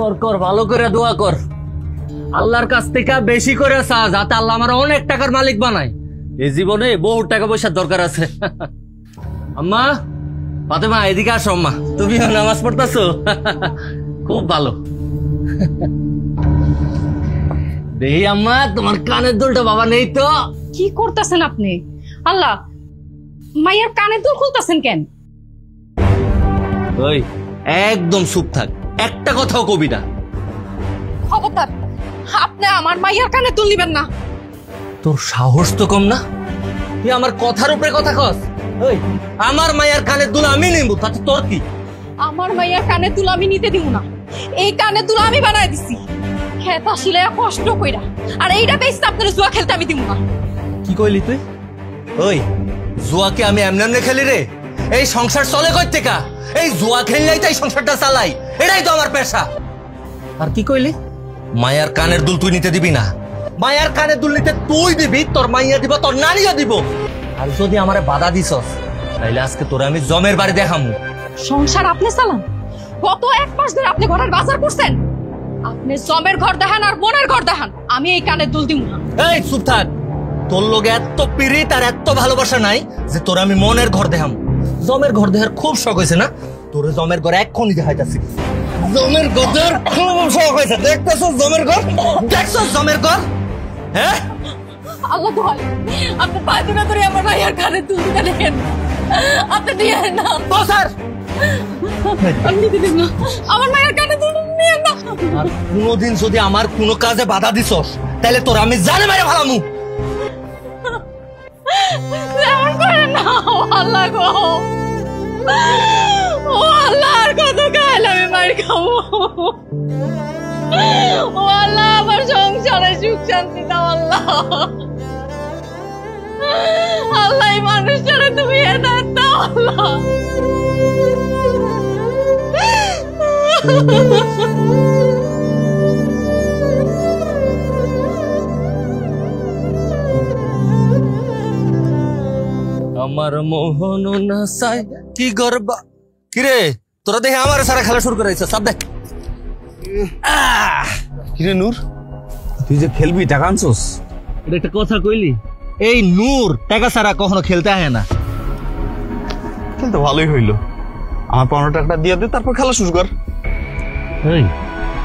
কর কর ভালো করে দোয়া কর, আল্লাহর কাছ থেকে বেশি করে চা, যাতে আল্লাহ আমার অনেক টাকার মালিক বানায়। এই জীবনে বহু টাকা পয়সার দরকার আছে। আম্মা, ফাতেমা এদিকে আসো। আম্মা, তুমিও নামাজ পড়তেছো? খুব ভালো। দেখি আম্মা, তোমার কানের দুলটা বাবা নেই তো? কি করতেছেন আপনি? আল্লাহ, মাইয়ার কানের দুল খুলতেছেন কেন? ওই একদম চুপ থাক, একটা কথাও কবি না। খবরদার, আপনি আমার মাইয়ার কানের দুল নিবেন না। তোর সাহস তো কম না, তুই আমার কথার উপরে কথা কস। ওই আমার মায়ের কানের দুল আমি নিব, তাতে তোর কি? আমার মাইয়ার কানের দুল আমি নিতে দিব না। এই কানের দুল আমি বানাই দিছি খেত আসলে কষ্ট কইরা, আর এইটা বেচতে আপনার জুয়া খেলতে আমি দিব না। কি কইলি তুই? ওই জুয়াকে আমি এমনি এমনি খেলি রে? এই সংসার চলে কই থেকে? এই জুয়া খেললেই তাই সংসারটা চালাই, এটাই তো আমার পেশা। আর কি কইলি? মায়ার কানের দুল তুই নিতে দিবি না। মায়ার কানের দুল নিতে তুই দিবি, তোর মাইয়া দিব, তোর নানিও দিব। আর যদি আমারে বাধা দিছস, তাইলে আজকে তোরে আমি জমের বাড়ি দেখামু। সংসার আপনি চালান, গত 1 মাস ধরে আপনি ঘরের বাজার করছেন। আপনি জমের ঘর দেখান আর বোনের ঘর দেখান, আমি এই কানের দুল দিব না। এই চুপ থাক, তোর লোকে এত পিরিত আর এত ভালোবাসা নাই যে তোর আমি মনের ঘর দেখাম। জমের ঘর দেখার খুব শখ হয়েছে না? তোর জমের ঘর এক্ষুনি দেখাইতাছি। জমের ঘর খুব শখ হয়েছে, দেখতেছো জমের ঘর? দেখছো জমের ঘর? হ্যাঁ, আল্লাহ দোহাই, আপনি পায়ে ধরে ধরে আমার মাইয়ার কানের দুল দিতে দেখেন। আপনি দিয়ে না তো স্যার, আমি নিতে দিব না। আমার মায়ের কানে দুল নিয়ে না। আর কোনোদিন যদি আমার কোনো কাজে বাধা দিছস, তাহলে তোর আমি জানে মেরে ফেলামু। এমন করে না, ও আল্লাহ গো, ও আল্লাহ, আর কত কাল আমি মার খাবো? ও আল্লাহ, আমার সংসারে সুখ শান্তি দাও আল্লাহ। আল্লাহ, এই মানুষটারে তুমি হেদায়েত দাও আল্লাহ। আমার মোহন না চাই কি গরবা। কিরে, তোরা দেখে আমার সারা খেলা শুরু করেছে, সব দেখ। কিরে নূর, তুই যে খেলবি টাকা আনছস? এটা একটা কথা কইলি? এই নূর টাকা ছাড়া কখনো খেলতে আহে না। খেলতে ভালোই হইলো, আমার 15 টাকা দিয়ে দে, তারপর খেলা শুরু কর। এই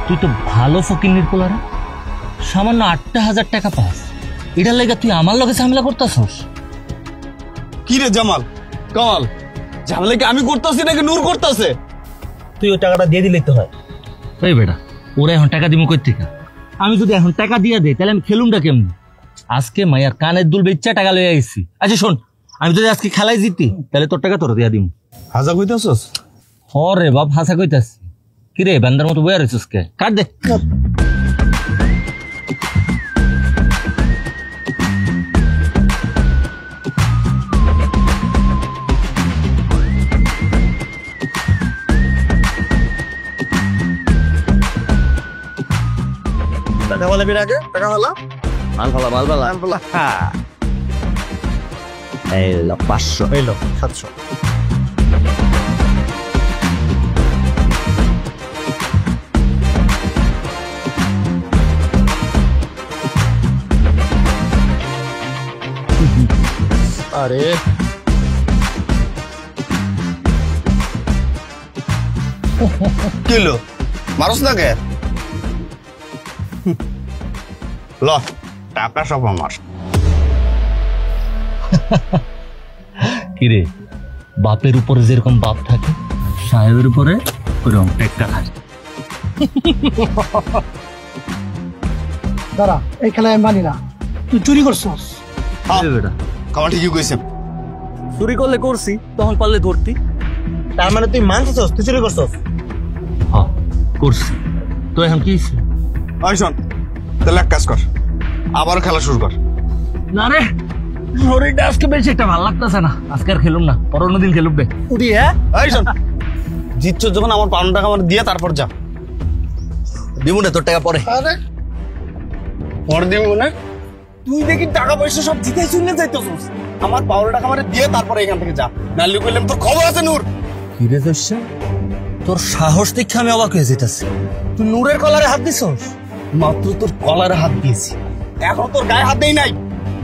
তুই তো ভালো ফকিন্নির পোলারে, সামান্য 8,000 টাকা পাস, এটার লেগে তুই আমার লগে ঝামেলা করতেছস? কি রে জামাল, কামাল, ঝামেলা কি আমি করতেছি নাকি নূর করতেছে? তুই ওই টাকাটা দিয়ে দিলেই তো হয়। এই বেটা, ওরা এখন টাকা দিব কই থেকে? আমি যদি এখন টাকা দিয়ে দেই, তাহলে আমি খেলুমটা কেমনি? আজকে মাইয়ার কানের দুল বেচা টাকা লইয়া আইছি। আচ্ছা শোন, আমি যদি আজকে খেলায় জিতি, তাহলে তোর টাকা তোর দিয়া দিম। হাজা কইতাছস? হরে বাপ, হাসা কইতাছি। কিরে বান্দার মতো বইয়া রইছিস কে? কাট দে। টাকা বলে বিরাগে, টাকা হলো মাল ফালা, মাল ফালা, বলা। এই লো 500, এই লো 700। আরে কিলো মারস না কে? ল, টাকা সব আমার। কিরে, বাপের উপরে যেরকম বাপ থাকে, সাহেবের উপরে ওরকম টেক্কা থাকে। দাঁড়া, এই খেলায় আমি মানি না। তুই চুরি করছস? বেটা, কামা ঠিকই কইছে। চুরি করলে করছি, তখন পারলে ধরতি। তার মানে তুই মানছস তুই চুরি করছস? হ্যাঁ করছি। তো এখন কি? ওই শোন, তাহলে এক কাজ কর, আবার খেলা শুরু কর। না রে, শরীরটা আজকে বেশি একটা ভালো লাগতেছে না, আজকে আর খেলুম না, পর অন্যদিন খেলুম বে। উড়ি হ্যাঁ? এই শোন, জিতছ যখন আমার 5 টাকা আমার দিয়ে তারপর যা। দিব না তোর টাকা পরে। আরে পরে দিব না? তুই দেখি টাকা পয়সা সব জিতে শুনে যাইতেছিস। আমার 5 টাকা আমার দিয়ে তারপরে এখান থেকে যা, নালি কইলাম তোর খবর আছে নূর। কিরে দস্যা, তোর সাহস দেখে আমি অবাক হয়ে যেতেছি। তুই নূরের কলারে হাত দিছস? মাত্র তোর কলারে হাত দিয়েছি, এখন তোর গায়ে হাত দেই নাই।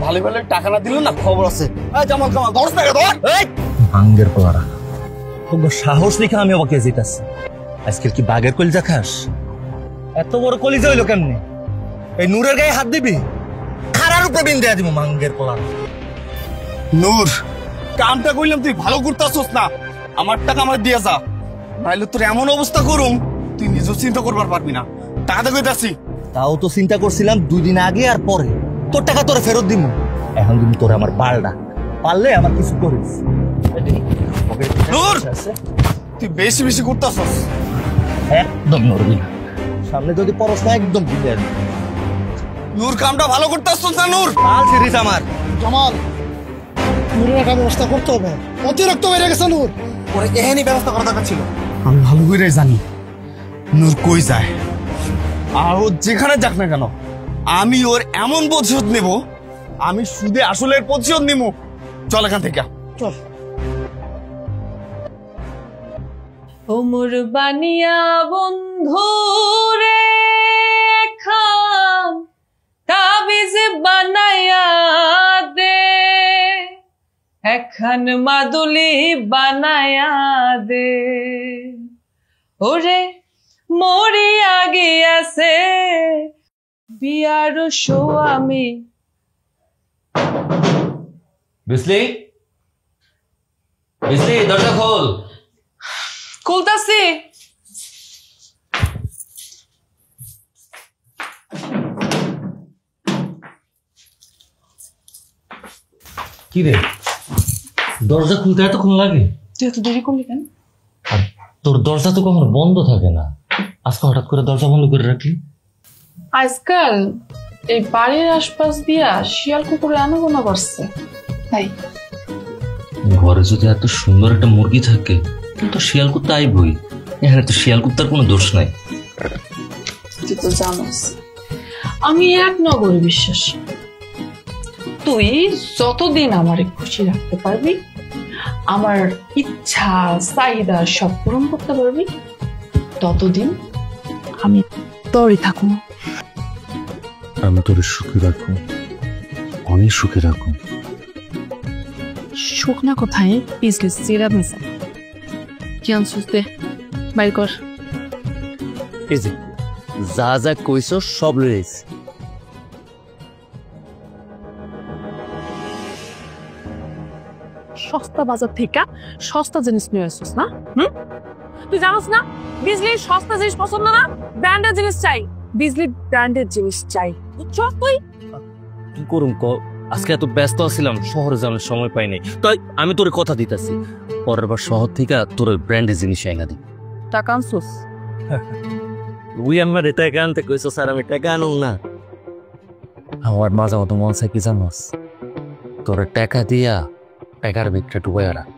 ভালো ভালো টাকা না দিল না খবর আছে। জামাল কামাল ধর টাকা ধর। ভাঙ্গের কলারা, তোর সাহস দেখে আমি অবাক হয়ে যেতেছি। আজকের কি বাঘের কলিজা খাস? এত বড় কলিজা হইলো কেমনে? এই নূরের গায়ে হাত দিবি? খারার উপরে বিন দেয়া দিব ভাঙ্গের কলারা। নূর, কামটা কইলাম তুই ভালো করতেছস না, আমার টাকা আমার দিয়া যা, নাইলে তোর এমন অবস্থা করুম তুই নিজেও চিন্তা করবার পারবি না। টাকাটা কইতাছি। তাও তো চিন্তা করছিলাম 2 দিন আগে আর পরে। তোর টাকা তোরে ফেরত দিব, এখন কিন্তু তোর আমার পাল্টা পারলে আমার কিছু করিস। নূর, তুই বেশি বেশি করতেছস। একদম নড়বি না, সামনে যদি পরশ না একদম দিবে। নূর, কামটা ভালো করতেছস না নূর? পাল ছিড়িস আমার। জামাল, নূরের একটা ব্যবস্থা করতে হবে, অতিরিক্ত বেড়ে গেছে নূর। ওরে এহেনই ব্যবস্থা করা দরকার ছিল। আমি ভালো করে জানি নূর কই যায়, আর ও যেখানে যাক না কেন আমি ওর এমন প্রতিশোধ নেব, আমি সুদে আসলের প্রতিশোধ নিব। চল এখান থেকে চল। ওমর বানিয়া বন্ধু রে খান তাবিজ বানায়া দে, এখন মাদুলি বানায়া দে। ওরে মরি আগে আছে বিয়ার স্বামী। বিসলি, বিসলি দরজা খোল। খুলতাছি। কি রে, দরজা খুলতে এতক্ষণ লাগে? তুই এত দেরি করলি কেন? আর তোর দরজা তো কখনো বন্ধ থাকে না, আজকে হঠাৎ করে দরজা বন্ধ করে রাখলি? আজকাল এই বাড়ির আশপাশ দিয়া শিয়াল কুকুরে আনাগোনা করছে, তাই। ঘরে যদি এত সুন্দর একটা মুরগি থাকে তো শিয়াল কুত্তা আইবই, এখানে তো শিয়াল কুত্তার কোনো দোষ নাই। তুই তো জানোস আমি এক নগরে বিশ্বাসী। তুই যতদিন আমারে খুশি রাখতে পারবি, আমার ইচ্ছা চাহিদা সব পূরণ করতে পারবি, ততদিন আমি তোরই থাকুন। আমি তোর সুখে রাখবো, অনেক সুখে রাখবো। সুখ না কোথায় বিজনেস জিরা মিশা কি আনছিস দে বাইর কর। এই যে যা যা কইছো সব লইছি। সস্তা বাজার থেকে সস্তা জিনিস নিয়ে আসছিস না? তুই জানোস না বিজলির সস্তা জিনিস পছন্দ না, ব্র্যান্ডের জিনিস চাই। বিজলি ব্র্যান্ডের জিনিস চাই, বুঝছস? তুই কি করুম ক, আজকে এত ব্যস্ত ছিলাম শহরে যাওয়ার সময় পাই নাই, তাই আমি তোর কথা দিতেছি পরের বার শহর থেকে তোর ব্র্যান্ডের জিনিস আইনা দিই। টাকা আনছিস? তুই আমার টাকা আনতে কইছো স্যার, আমি টাকা আনুম না। আমার মাঝে মতো মন চাই কি জানোস, তোর টাকা দিয়া টাকার ভিতরে ডুবাই রাখ।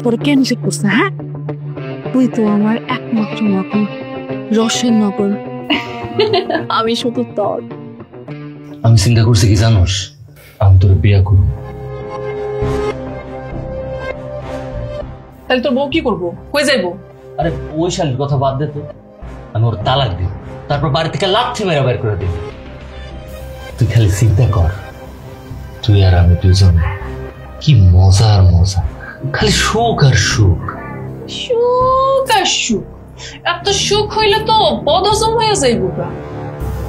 তোর কেন ঠিক করছ না? হ্যাঁ, তুই তো আমার একমাত্র নকল, রসের নকল। আমি শুধু তোর। আমি চিন্তা করছি কি জানোস, আমি তোর বিয়া করব। তাহলে তোর বউ কি করবো, কই যাইবো? আরে ওই শালির কথা বাদ দে তো, আমি ওর তালাক দিব, তারপর বাড়ি থেকে লাথি মেরে বের করে দিব। তুই খালি চিন্তা কর, তুই আর আমি দুজন কি মজা আর মজা, খালি সুখ আর সুখ। সুখ আর সুখ, এত সুখ হইলে তো বদহজম হয়ে যাইবো।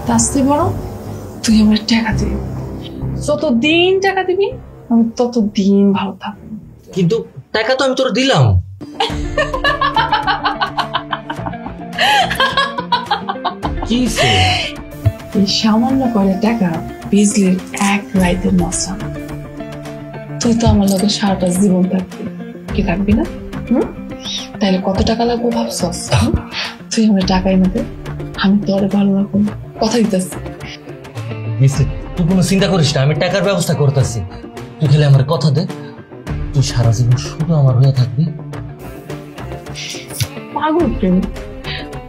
তাস্তে বড় তুই আমার টাকা দিবি, যত দিন টাকা দিবি আমি তত দিন ভালো থাকবো। কিন্তু টাকা তো আমি তোর দিলাম। কি এই সামান্য করে টাকা বিজলির এক রাইতের মশা। তুই তো আমার লোকের সারাটা জীবন থাকবি, কি থাকবি না? তাইলে কত টাকা লাগবে ভাবছস? তুই আমার টাকা এনে দে, আমি তোরে ভালো রাখবো, কথা দিতেছি। তুই কোনো চিন্তা করিস না, আমি টাকার ব্যবস্থা করতেছি। তুই খালি আমার কথা দে, তুই সারা জীবন শুধু আমার হয়ে থাকবি। পাগল প্রেম,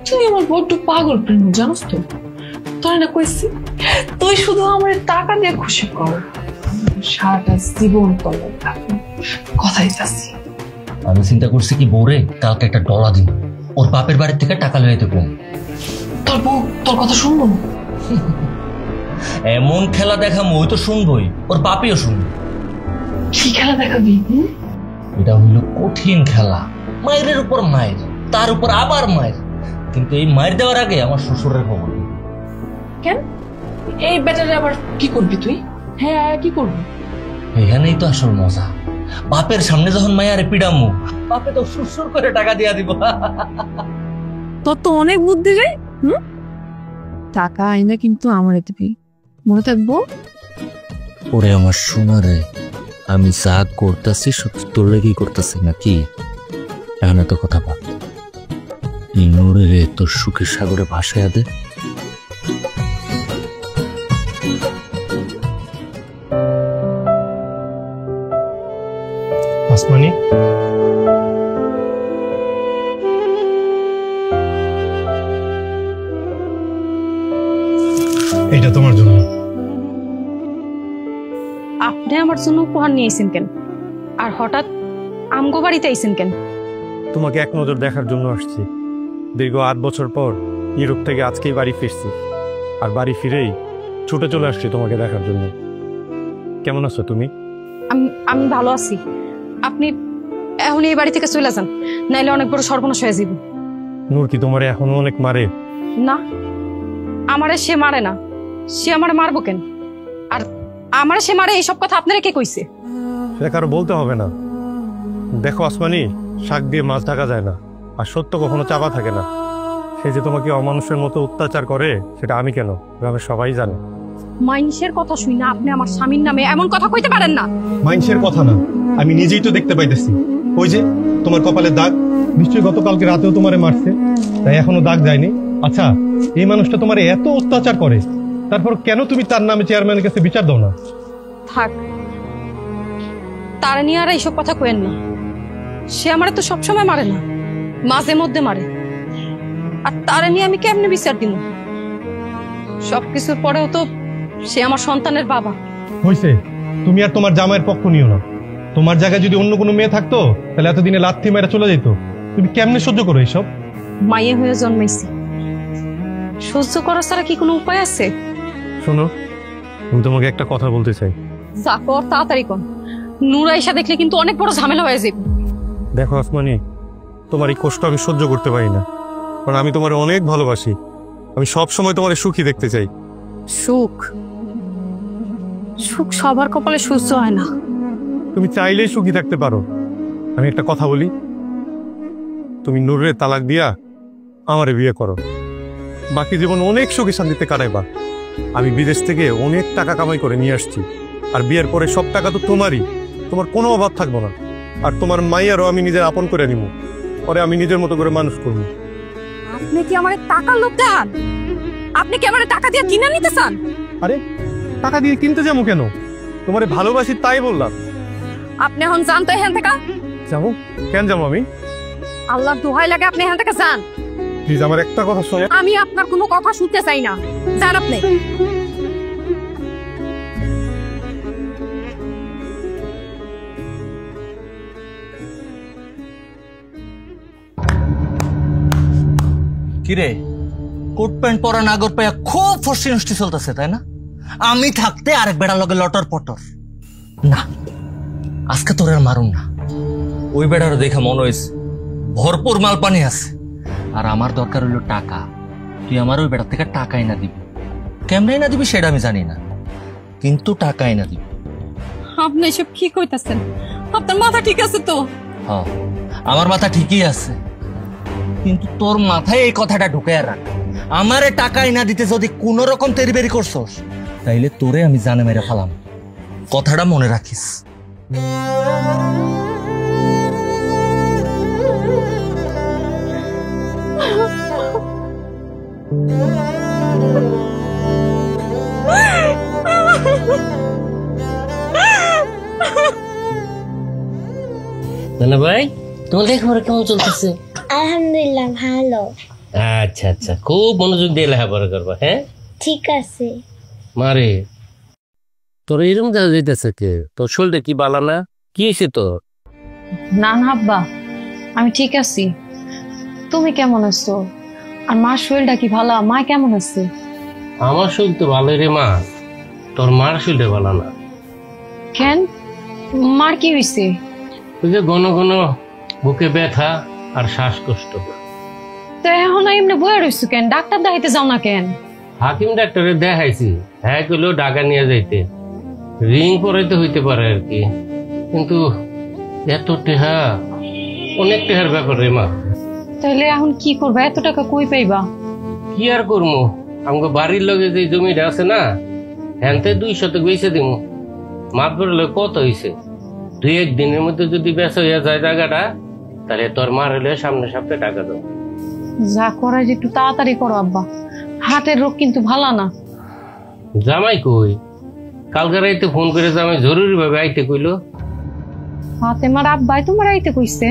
তুই আমার বড্ড পাগল প্রেম, জানোস তো? তোর না কইছি তুই শুধু আমার টাকা দিয়ে খুশি কর, সারাটা জীবন তোর থাকবি, কথা দিতেছি। আমি চিন্তা করছি কি বউরে কালকে একটা ডলা দিন, ওর বাপের বাড়ির থেকে টাকা লইতে কম। তোর বউ তোর কথা শুনবো? এমন খেলা দেখামো ওই তো শুনবই, ওর বাপিও শুনবে। কি খেলা দেখাবি? এটা হইল কঠিন খেলা, মায়ের উপর মায়ের, তার উপর আবার মায়ের। কিন্তু এই মায়ের দেওয়ার আগে আমার শ্বশুরের খবর। কেন? এই ব্যাটারে আবার কি করবি তুই? হ্যাঁ, কি করবি? এখানেই তো আসল মজা। বাপের সামনে যখন মায়ারে পিডামু, বাপে তো সুরসুর করে টাকা দিয়া দিব। তোর তো অনেক বুদ্ধি রে। টাকা আইনা কিন্তু আমার দিবি, মনে থাকবো। ওরে আমার সোনা রে, আমি যা করতেছি সব তোর লেগেই করতেছি নাকি? এখন তো কথা ভাব, ইনুরে রে তোর সুখের সাগরে ভাসাইয়া দে। আসমানি, এটা তোমার জন্য। আপনি আমার জন্য উপহার নিয়েছেন কেন? আর হঠাৎ আমগো বাড়িতে আইছেন কেন? তোমাকে এক নজর দেখার জন্য আসছি। দীর্ঘ 8 বছর পর ইউরোপ থেকে আজকেই বাড়ি ফিরছি, আর বাড়ি ফিরেই ছুটে চলে আসছি তোমাকে দেখার জন্য। কেমন আছো তুমি? আমি ভালো আছি। আপনি এখন এই বাড়ি থেকে চলে যান, নাইলে অনেক বড় সর্বনাশ হয়ে যাবে। নূর কি তোমার এখনো অনেক মারে? না, আমারে সে মারে না। সে আমারে মারবো কেন? আর আমারে সে মারে এইসব কথা আপনারা কে কইছে? সেটা কারো বলতে হবে না। দেখো আসমানি, শাক দিয়ে মাছ ঢাকা যায় না, আর সত্য কখনো চাপা থাকে না। সে যে তোমাকে অমানুষের মতো অত্যাচার করে সেটা আমি কেন, গ্রামের সবাই জানে। মাইনসের কথা শুই না আপনি আমার স্বামীর নামে এমন কথা কইতে পারেন না। মাইন্সের কথা না, আমি নিজেই তো দেখতে পাইতেছি। ওই যে তোমার কপালে দাগ, নিশ্চয়ই গতকালকে রাতেও তোমারে মারছে, তাই এখনো দাগ যায়নি। আচ্ছা, এই মানুষটা তোমার এত অত্যাচার করে, তারপর কেন তুমি তার নামে চেয়ারম্যানের কাছে বিচার দাও না? থাক, তারা নিয়ে আর এইসব কথা কইেন না। সে আমারে তো সবসময় মারে না, মাঝে মধ্যে মারে। আর তারা নিয়ে আমি কেমনে বিচার দিব? সবকিছুর পরেও তো সে আমার সন্তানের বাবা। হয়েছে, তুমি আর তোমার জামাইয়ের পক্ষ নিও না। তোমার জায়গায় যদি অন্য কোনো মেয়ে থাকতো তাহলে এতদিনে লাথি মেরে চলে যেত। তুমি কেমনে সহ্য করো এইসব? মাইয়ে হয়ে জন্মাইছি, সহ্য করা ছাড়া কি কোনো উপায় আছে? শোনো, আমি তোমাকে একটা কথা বলতে চাই। যা কর তাড়াতাড়ি কর, নূর আয়েশা দেখলে কিন্তু অনেক বড় ঝামেলা হয়ে যাবে। দেখো আসমানি, তোমার এই কষ্ট আমি সহ্য করতে পারি না, কারণ আমি তোমার অনেক ভালোবাসি। আমি সব সময় তোমার সুখী দেখতে চাই। সুখ সুখ সবার কপালে সহ্য হয় না। তুমি চাইলেই সুখী থাকতে পারো। আমি একটা কথা বলি, তুমি নূরের তালাক দিয়া আমারে বিয়ে করো, বাকি জীবন অনেক সুখী শান্তিতে কাটাইবা। আমি বিদেশ থেকে অনেক টাকা কামাই করে নিয়ে আসছি, আর বিয়ের পরে সব টাকা তো তোমারই, তোমার কোনো অভাব থাকবো না। আর তোমার মাইয়ারও আমি নিজের আপন করে নিব, পরে আমি নিজের মতো করে মানুষ করবো। আপনি কি আমার টাকার লোভ দেখান? আপনি কি আমার টাকা দিয়ে কিনে নিতে চান? আরে টাকা দিয়ে কিনতে যাবো কেন? তোমারে ভালোবাসি তাই বললাম। আপনি এখন যান তো এখান থেকে। যাবো কেন? যাবো আমি? আল্লাহ দোহাই লাগে আপনি এখান থেকে যান। প্লিজ আমার একটা কথা শোনে। আমি আপনার কোনো কথা শুনতে চাই না, যান আপনি। কিরে, কোট প্যান্ট পরা নাগর পাইয়া খুব ফষ্টি নষ্টি চলতেছে তাই না? আমি থাকতে আরেক বেড়ার লগে লটর পটর না। আজকে তোর আর মারুন না। ওই বেড়ারও দেখা মনে হয়েছে ভরপুর মাল পানি আছে, আর আমার দরকার হইলো টাকা। তুই আমার ওই বেড়ার থেকে টাকাই না দিবি। কেমনে না দিবি সেটা আমি জানি না, কিন্তু টাকাই না দিবি। আপনি এসব কি কইতাছেন? আপনার মাথা ঠিক আছে তো? হ্যাঁ, আমার মাথা ঠিকই আছে, কিন্তু তোর মাথায় এই কথাটা ঢুকে রাখ। আমারে টাকাই না দিতে যদি কোনো রকম তেরিবেরি করছস, তাইলে তোরে আমি জানে মেরে ফেলাম। কথাটা মনে রাখিস। নানা ভাই, তোমার লেখাপড়া কেমন চলতেছে? আলহামদুলিল্লাহ ভালো। আচ্ছা আচ্ছা, খুব মনোযোগ দিয়ে লেখাপড়া করবা। হ্যাঁ ঠিক আছে। মারে, তোর এরকম দেখা যাইতেছে কে? তোর শরীরটা কি বালা না? কি হয়েছে তোর? না না আব্বা, আমি ঠিক আছি। তুমি কেমন আছো? আর মার শরীরটা কি ভালো? মা কেমন আছে? আমার শরীর তো ভালো রে মা, তোর মার শরীরটা ভালো না। কেন? মার কি হয়েছে? ওই যে ঘন ঘন বুকে ব্যথা আর শ্বাসকষ্ট। তো এখন এমনি বয়ে রয়েছো কেন? ডাক্তার দেখাইতে যাও না কেন? হাকিম ডাক্তারে দেখাইছি, হ্যাঁ কইলেও ঢাকা নিয়ে যাইতে, রিং পরাইতে হইতে পারে আর কি, কিন্তু এত টেহা, অনেক টেহার ব্যাপার রে মা। তাহলে এখন কি করবা? এত টাকা কই পাইবা? কি আর করবো, আমাকে বাড়ির লগে যে জমিটা আছে না, হ্যান্তে 2 শতক বেচে দিব। মাপ করলে কত হইছে, 2-1 দিনের মধ্যে যদি বেচা হইয়া যায় জায়গাটা, তাহলে তোর মার হলে সামনে সপ্তাহে টাকা দাও। যা করার একটু তাড়াতাড়ি করো আব্বা, হার্টের রোগ কিন্তু ভালো না। জামাই কই? কালকে রাইতে ফোন করে জামাই জরুরি ভাবে আইতে কইলো। হাতে মার আব্বাই তোমার আইতে কইছে?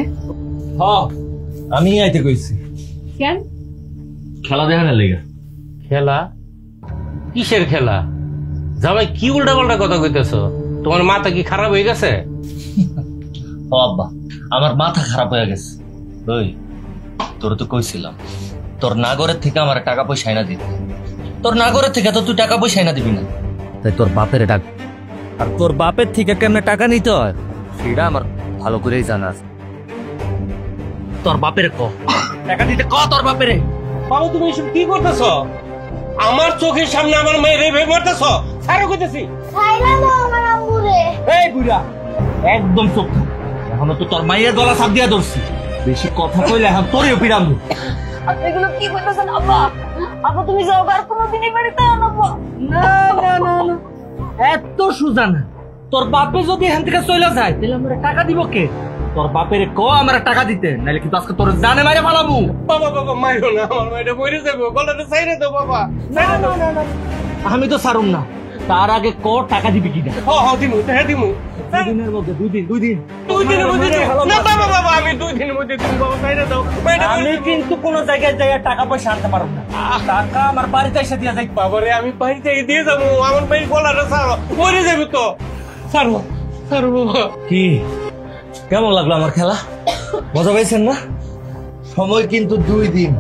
আমি আইতে কইছি। কেন? খেলা দেখানোর লেগে। খেলা? কিসের খেলা? জামাই কি উল্টা পাল্টা কথা কইতেছ? তোমার মাথা কি খারাপ হয়ে গেছে? ও আব্বা, আমার মাথা খারাপ হয়ে গেছে। ওই তোর তো কইছিলাম তোর নাগরের থেকে আমার টাকা পয়সা এনে দিতে। তোর নাগরের থেকে তো তুই টাকা পয়সা এনে দিবি না, তাই তোর বাপের ডাক। আর তোর বাপের থেকে কেমনে টাকা নিতে হয় সেটা আমার ভালো করেই জানা আছে। তোর বাপের ক টাকা দিতে ক তোর বাপের। বাবা তুমি এসব কি করতেছ? আমার চোখের সামনে আমার মেয়ে রেভে মারতেছ। ছাড়ো কইতেছি। ছাইলা দাও আমার আম্মুরে। এই বুড়া একদম চুপ থাক, এখনো তো তোর মায়ের গলা সাপ দিয়া ধরছি। বেশি কথা কইলে এখন তোরও পিরামু। আপনি এগুলো কি বলতেছেন আব্বা? আব্বা তুমি যাও, আর কোনোদিনই বাড়িতে আনবো না না না না, এত সোজা না। তোর বাপে যদি এখান থেকে চলে যায় তাহলে আমরা টাকা দিব কে? তোর বাপের ক আমরা টাকা দিতে, নাহলে কিন্তু আজকে তোর জানে মারে ফালাবো। বাবা বাবা মাইরো না, আমার মেয়েটা মরে যাবে, গলাটা ছাইরে দাও বাবা। আমি তো ছাড়ুম না, তার আগে ক টাকা দিবি কিনা। হ্যাঁ দিমু, হ্যাঁ দিমু। 2 দিনের মধ্যে 2 দিন 2 দিনের মধ্যে না বাবা বাবা, আমি 2 দিনের মধ্যে দিমু বাবা, ছাইরে দাও। আমি কিন্তু কোন জায়গায় যাই টাকা পয়সা আনতে পারবো না, টাকা আমার বাড়িতে এসে দিয়া যাই। বাবারে আমি বাড়ি থেকে দিয়ে যাবো, আমার মেয়ে গলাটা ছাড়ো, মরে যাবে তো। ছাড়ো ছাড়ো বাবা। কি কেমন লাগলো আমার খেলা? মজা পাইছেন না? সময় কিন্তু 2 দিন,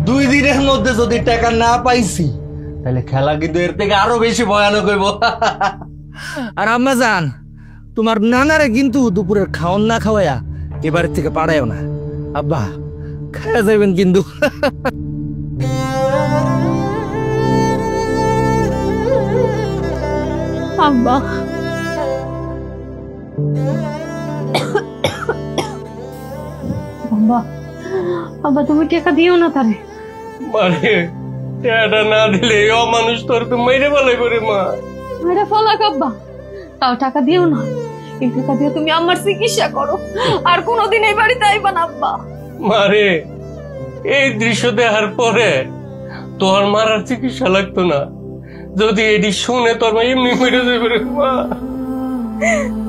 2 দিনের মধ্যে যদি টাকা না পাইছি তাহলে খেলা কিন্তু এর থেকে আরো বেশি ভয়ানক হইব। আর আম্মা জান, তোমার নানারে কিন্তু দুপুরের খাওয়ান না খাওয়াইয়া এবারের থেকে পাড়ায়ও না। আব্বা খাওয়া যাবেন কিন্তু। আব্বা আব্বা আব্বা তুমি টাকা দিও না তারে। মারে টাকা না দিলে মানুষ তোর তো মেরে বলে করে মা। মেরে ফলাক আব্বা, তাও টাকা দিও না। এই টাকা দিয়ে তুমি আমার চিকিৎসা করো, আর কোনোদিন এই বাড়িতে আইবা না আব্বা। মারে এই দৃশ্য দেখার পরে তোর মারার চিকিৎসা লাগতো না, যদি এটি শুনে তোর মা এমনি মেরে যাবে রে মা।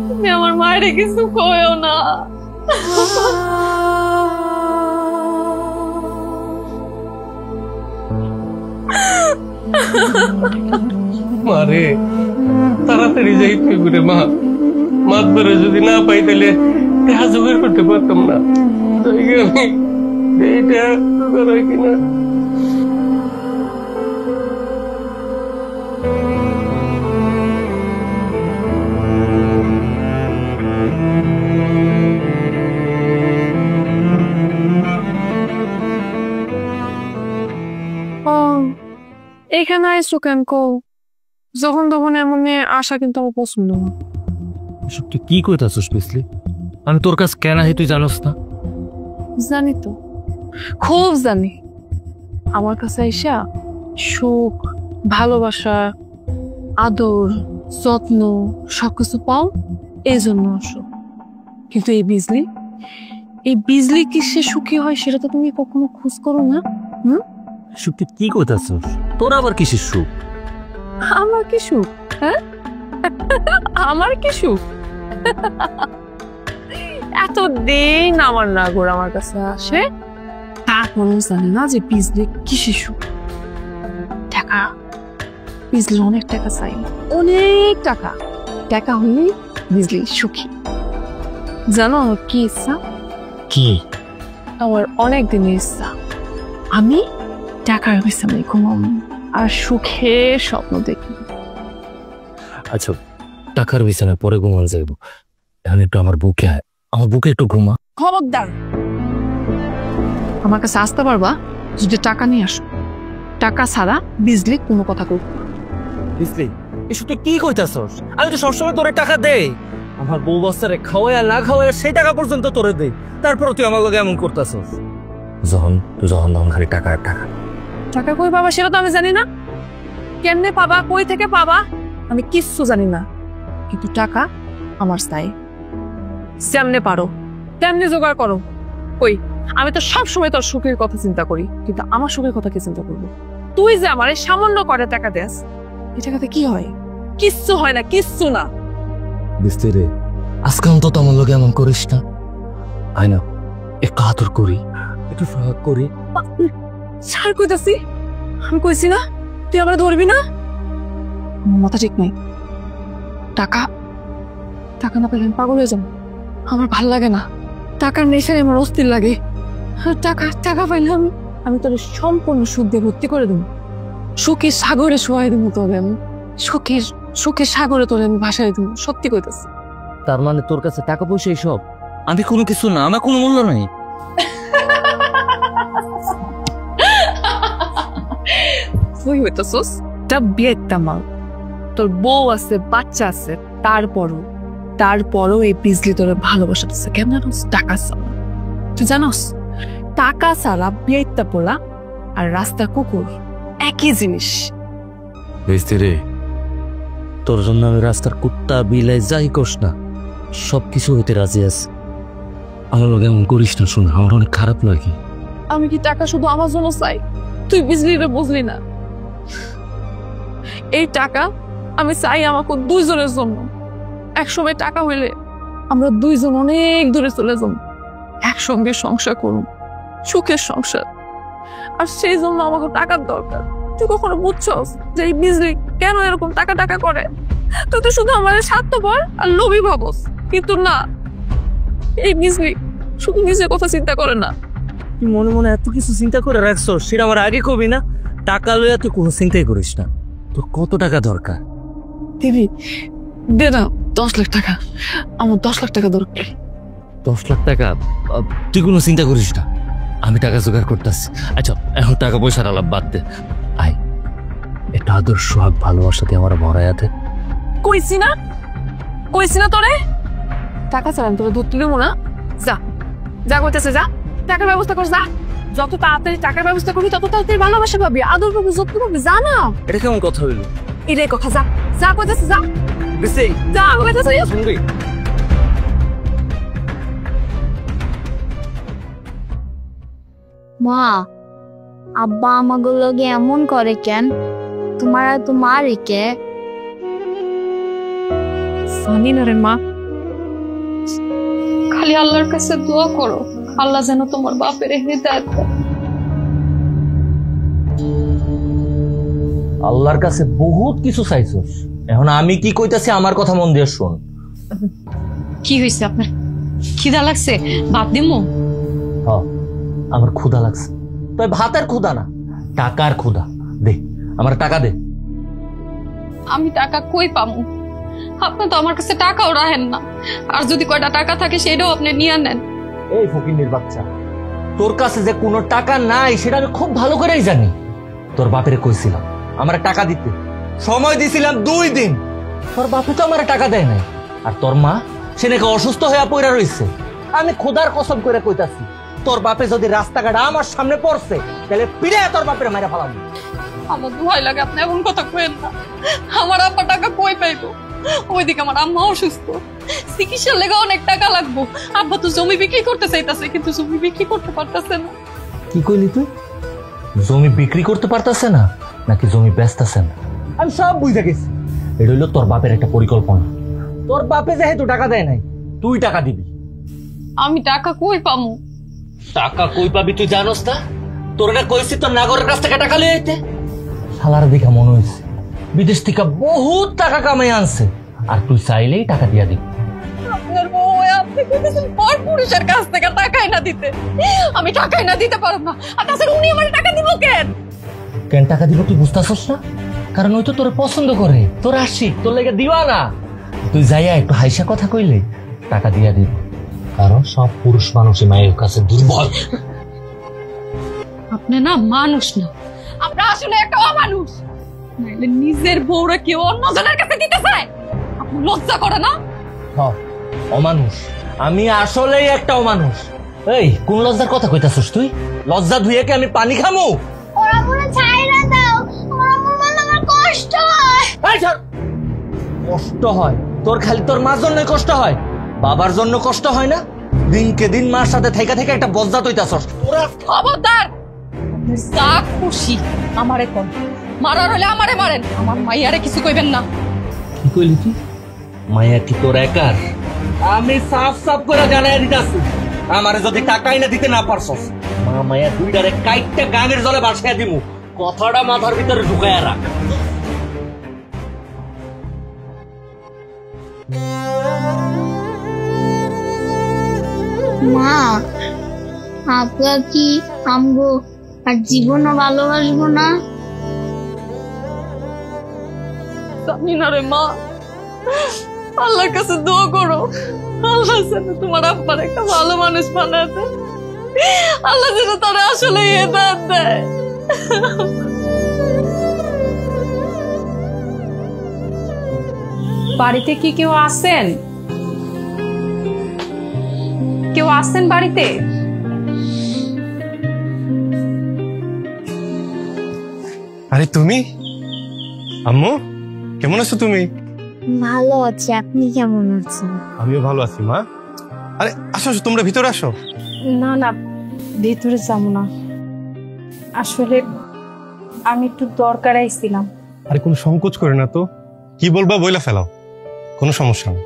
তুমি আমার মায়ের কিছু কইও না। মারে তাড়াতাড়ি যাইতে করে মা, মাত ধরে যদি না পাই তাহলে টাকা জোগাড় করতে পারতাম না। তাই আমি এইটা জোগাড় হয় কিনা। এখানে আইসো কেন কো? যখন তখন এমন আশা কিন্তু আমার পছন্দ না। এসব তুই কি কইতাছিস বিসলি? আমি তোর কাছে কেন আহি তুই জানোস না? জানি তো, খুব জানি। আমার কাছে আইসা সুখ, ভালোবাসা, আদর, যত্ন সবকিছু পাও, এই জন্য আসো। কিন্তু এই বিজলি কি সে সুখী হয় সেটা তো তুমি কখনো খোঁজ করো না। এসব তুই কি কইতাছিস? তোর আবার কিসের সুখ? আমার কি সুখ? হ্যাঁ আমার কি সুখ? এতদিন আমার নাগর আমার কাছে আসে, তারপরও জানে না যে বিজলি কিসের সুখ। টাকা, বিজলির অনেক টাকা চাই, অনেক টাকা। টাকা হলে বিজলি সুখী। জানো কি ইচ্ছা? কি? আমার অনেক দিনের ইচ্ছা আমি টাকার বিছানায় ঘুমাম আর সুখে স্বপ্ন দেখি। আচ্ছা টাকার বিছানায় পরে ঘুমান যাইব, এখন একটু আমার বুকে একটু ঘুমা। খবরদার, আমার কাছে আসতে পারবা যদি টাকা নিয়ে আসো। টাকা ছাড়া বিজলি কোনো কথা কই। বিজলি এসব তুই কি কইতাছস? আমি তো সবসময় তোরে টাকা দেই, আমার বউ বাচ্চারে খাওয়াই আর না খাওয়াই সেই টাকা পর্যন্ত তোরে দেই, তারপর তুই আমার লগে এমন করতাছস। যখন খালি টাকা আর টাকা। টাকা কই পাবা সেটা তো আমি জানি না, কেমনে পাবা, কই থেকে পাবা আমি কিচ্ছু জানি না, কিন্তু টাকা আমার চাই। যেমনে পারো তেমনি জোগাড় করো। কই আমি তো সবসময় তোর সুখের কথা চিন্তা করি, কিন্তু আমার সুখের কথা কি চিন্তা করবো? তুই যে আমার সামান্য করে টাকা দেস, এই টাকাতে কি হয়? কিচ্ছু হয় না, কিচ্ছু না। বিস্তি রে, আজকে অন্তত আমার লগে এমন করিস না। আয় না একটু আদর করি, একটু সহাগ করি। ছাড় কইতাছি, আমি কইছি না তুই আমার ধরবি না। আমার মাথা ঠিক নাই। টাকা টাকা না পেলে আমি পাগল হয়ে যাবো, আমার ভাল লাগে না। টাকার নেশায় আমার অস্থির লাগে। টাকা পাইলে আমি তোর সম্পূর্ণ সুখ দিয়ে ভর্তি করে দেবো, সুখের সাগরে শোয়াই দেবো তোরে। আমি সুখের সাগরে তোরে আমি ভাসাই দেবো, সত্যি কইতাছি। তার মানে তোর কাছে টাকা পয়সা এইসব? আমি কোনো কিছু না, আমার কোনো মূল্য নাই। তুই হইতাছস তা বিয়েটা মাল, তোর বউ আছে, বাচ্চা আছে, তারপরও এই বিজলি তোরে ভালোবাসাতেছে কেন জানোস? টাকা ছাড়া। তুই জানোস টাকা ছাড়া বিয়েটা পোলা আর রাস্তার কুকুর একই জিনিস। রে, তোর জন্য আমি রাস্তার কুত্তা বিলাই যাই করস না, সবকিছু হইতে রাজি আছে। আমার লগে এমন করিস না, শোনা আমার অনেক খারাপ লাগে। আমি কি টাকা শুধু আমার জন্য চাই? তুই বিজলিরে বুঝলি না। এই টাকা আমি চাই আমাকে দুইজনের জন্য। একসময় টাকা হইলে আমরা দুইজন অনেক দূরে চলে যাব, একসঙ্গে সংসার করুন, সুখের সংসার। আর সেই জন্য আমাকে টাকার দরকার। তুই কখনো বুঝছস যে এই বিজলি কেন এরকম টাকা করে? তুই তো শুধু আমাদের স্বার্থপর আর লোভী ভাবস, কিন্তু না, এই বিজলি শুধু নিজের কথা চিন্তা করে না। তুই মনে মনে এত কিছু চিন্তা করে রাখছো, সেটা আমার আগে কবি না। টাকা লইয়া তুই কোনো চিন্তাই করিস না। তোর কত টাকা দরকার? দিদি দে না 10 লাখ টাকা, আমার 10 লাখ টাকা দরকার। 10 লাখ টাকা? তুই কোনো চিন্তা করিস না, আমি টাকা জোগাড় করতেছি। আচ্ছা এখন টাকা পয়সার আলাপ বাদ দে, আয় এটা আদর সোহাগ ভালোবাসাতে আমার ভরায়াতে। কইছি না তোরে টাকা ছাড়া তোরে দুধ তুলিব না। যা কইতেছে যা, টাকার ব্যবস্থা কর, যা। যত তাড়াতাড়ি টাকার ব্যবস্থা করবি তত তাড়াতাড়ি ভালোবাসা পাবি, আদর পাবি, যত্ন পাবি। যা না। এটা কেমন কথা হইল? এটাই কথা, যা কইতেছে যা, যা কইতেছে। শুনবি? মা, আব্বা আমাগুলো লগে এমন করে কেন? তোমার আর তোমার কে জানি না রে মা, খালি আল্লাহর কাছে দোয়া করো, আল্লাহ যেন তোমার বাপের হৃদায়াত দেয়। আল্লাহর কাছে বহুত কিছু চাইছস, এখন আমি কি কইতাছি আমার কথা মন দিয়ে শোন। কি হয়েছে আপনার? খিদা লাগছে? ভাত দিমু? হ্যাঁ আমার ক্ষুধা লাগছে, তুই ভাতের ক্ষুধা না, টাকার ক্ষুধা। দে আমার টাকা দে। আমি টাকা কই পামু? আপনি তো আমার কাছে টাকাও রাখেন না, আর যদি কয়টা টাকা থাকে সেটাও আপনি নিয়ে নেন। এই ফকিন্নির বাচ্চা, তোর কাছে যে কোনো টাকা নাই সেটা আমি খুব ভালো করেই জানি। তোর বাপের কইছিলাম আমার টাকা দিতে, সময় দিছিলাম 2 দিন, তোর বাপে তো আমার টাকা দেয় নাই। আর তোর মা সে নাকি অসুস্থ হয়ে পড়া রয়েছে। আমি খোদার কসম করে কইতাছি, তোর বাপে যদি রাস্তাঘাট আমার সামনে পড়ছে তাহলে পিড়ে তোর বাপের মাইরা ফেলাম। আমার ভয় লাগে, আপনি এমন কথা কইেন না। আমার আব্বা টাকা কই পাইবো? ওইদিকে আমার আম্মা অসুস্থ, চিকিৎসার লেগে অনেক টাকা লাগবো। আব্বা তো জমি বিক্রি করতে চাইতাছে, কিন্তু জমি বিক্রি করতে পারতাছে না। কি কইলি তুই? জমি বিক্রি করতে পারতাছে না নাকি জমি বেচতাছে না? আমি সব বুঝে গেছি, এটা হইলো তোর বাপের একটা পরিকল্পনা। তোর বাপে যেহেতু টাকা দেয় নাই, তুই টাকা দিবি। আমি টাকা কই পামু? টাকা কই পাবি তুই জানোস না? তোর না কইছি তোর নাগরের কাছ থেকে টাকা লইয়া আইতে। শালার দেখা মনে হইছে বিদেশ থেকে বহুত টাকা কামাই আনছে, আর তুই চাইলেই টাকা দিয়া দিবি। আপনার বউ আপনি আপনি কইতেছেন পর পুরুষের কাছ থেকে টাকাই না দিতে। আমি টাকাই না দিতে পারব না। আর তাছাড়া উনি আমার টাকা দিব কেন? কেন টাকা দিব তুই বুঝতেছস না? কারণ ওই তো তোর পছন্দ করে, তোর আশিক, তোর লেগে দিবা না। তুই যাইয়া একটু হাইসা কথা কইলে টাকা দিয়া দিব। কারণ সব পুরুষ মানুষই মায়ের কাছে দুর্বল। আপনি না মানুষ না, আমরা আসলে একটা অমানুষ। নাইলে নিজের বউরা কেউ অন্যজনের কাছে দিতে চায়? আপনার লজ্জা করে না? অমানুষ, আমি আসলেই একটা অমানুষ। এই কোন লজ্জার কথা কইতাছস তুই? লজ্জা ধুয়ে কি আমি পানি খামু? ওরা মনে ছাইরা দাও, ওরা মনে আমার কষ্ট হয়। কষ্ট হয় তোর? খালি তোর মার জন্য কষ্ট হয়, বাবার জন্য কষ্ট হয় না? দিনকে দিন মার সাথে থাইকা থাইকা একটা বজ্জাত হইতাছস তোরা। খবরদার, যা খুশি আমারে কোন মারার হলে আমারে মারেন, আমার মাইয়ারে কিছু কইবেন না। কি কইলি তুই? মায়া কি তোর একার? আমি সাফ সাফ করে জানাই দিতাছি, আমারে যদি টাকাই না দিতে না পারছস, মা মায়া দুইটারে কাইটটা গানের জলে বাসায় দিমু। কথাটা মাথার ভিতরে ঢুকায়া রাখ। মা, আপনার কি আমগো আর জীবনও ভালোবাসবো না? জানি না রে মা, আল্লাহর কাছে দোয়া করো আল্লাহ যেন তোমার আব্বার একটা ভালো মানুষ বানাতে, আল্লাহ যেন তারা আসলে হেদায়েত দেয়। বাড়িতে কি কেউ আছেন? কেউ আছেন বাড়িতে? আরে তুমি আম্মু, কেমন আছো তুমি? ভালো আছি, আপনি কেমন আছেন? আমিও ভালো আছি মা। আরে আসো আসো, তোমরা ভিতরে আসো। না না, ভিতরে যাব না, আসলে আমি একটু দরকার আইছিলাম। আরে কোনো সংকোচ করে না তো, কি বলবা বইলা ফেলাও, কোনো সমস্যা নেই।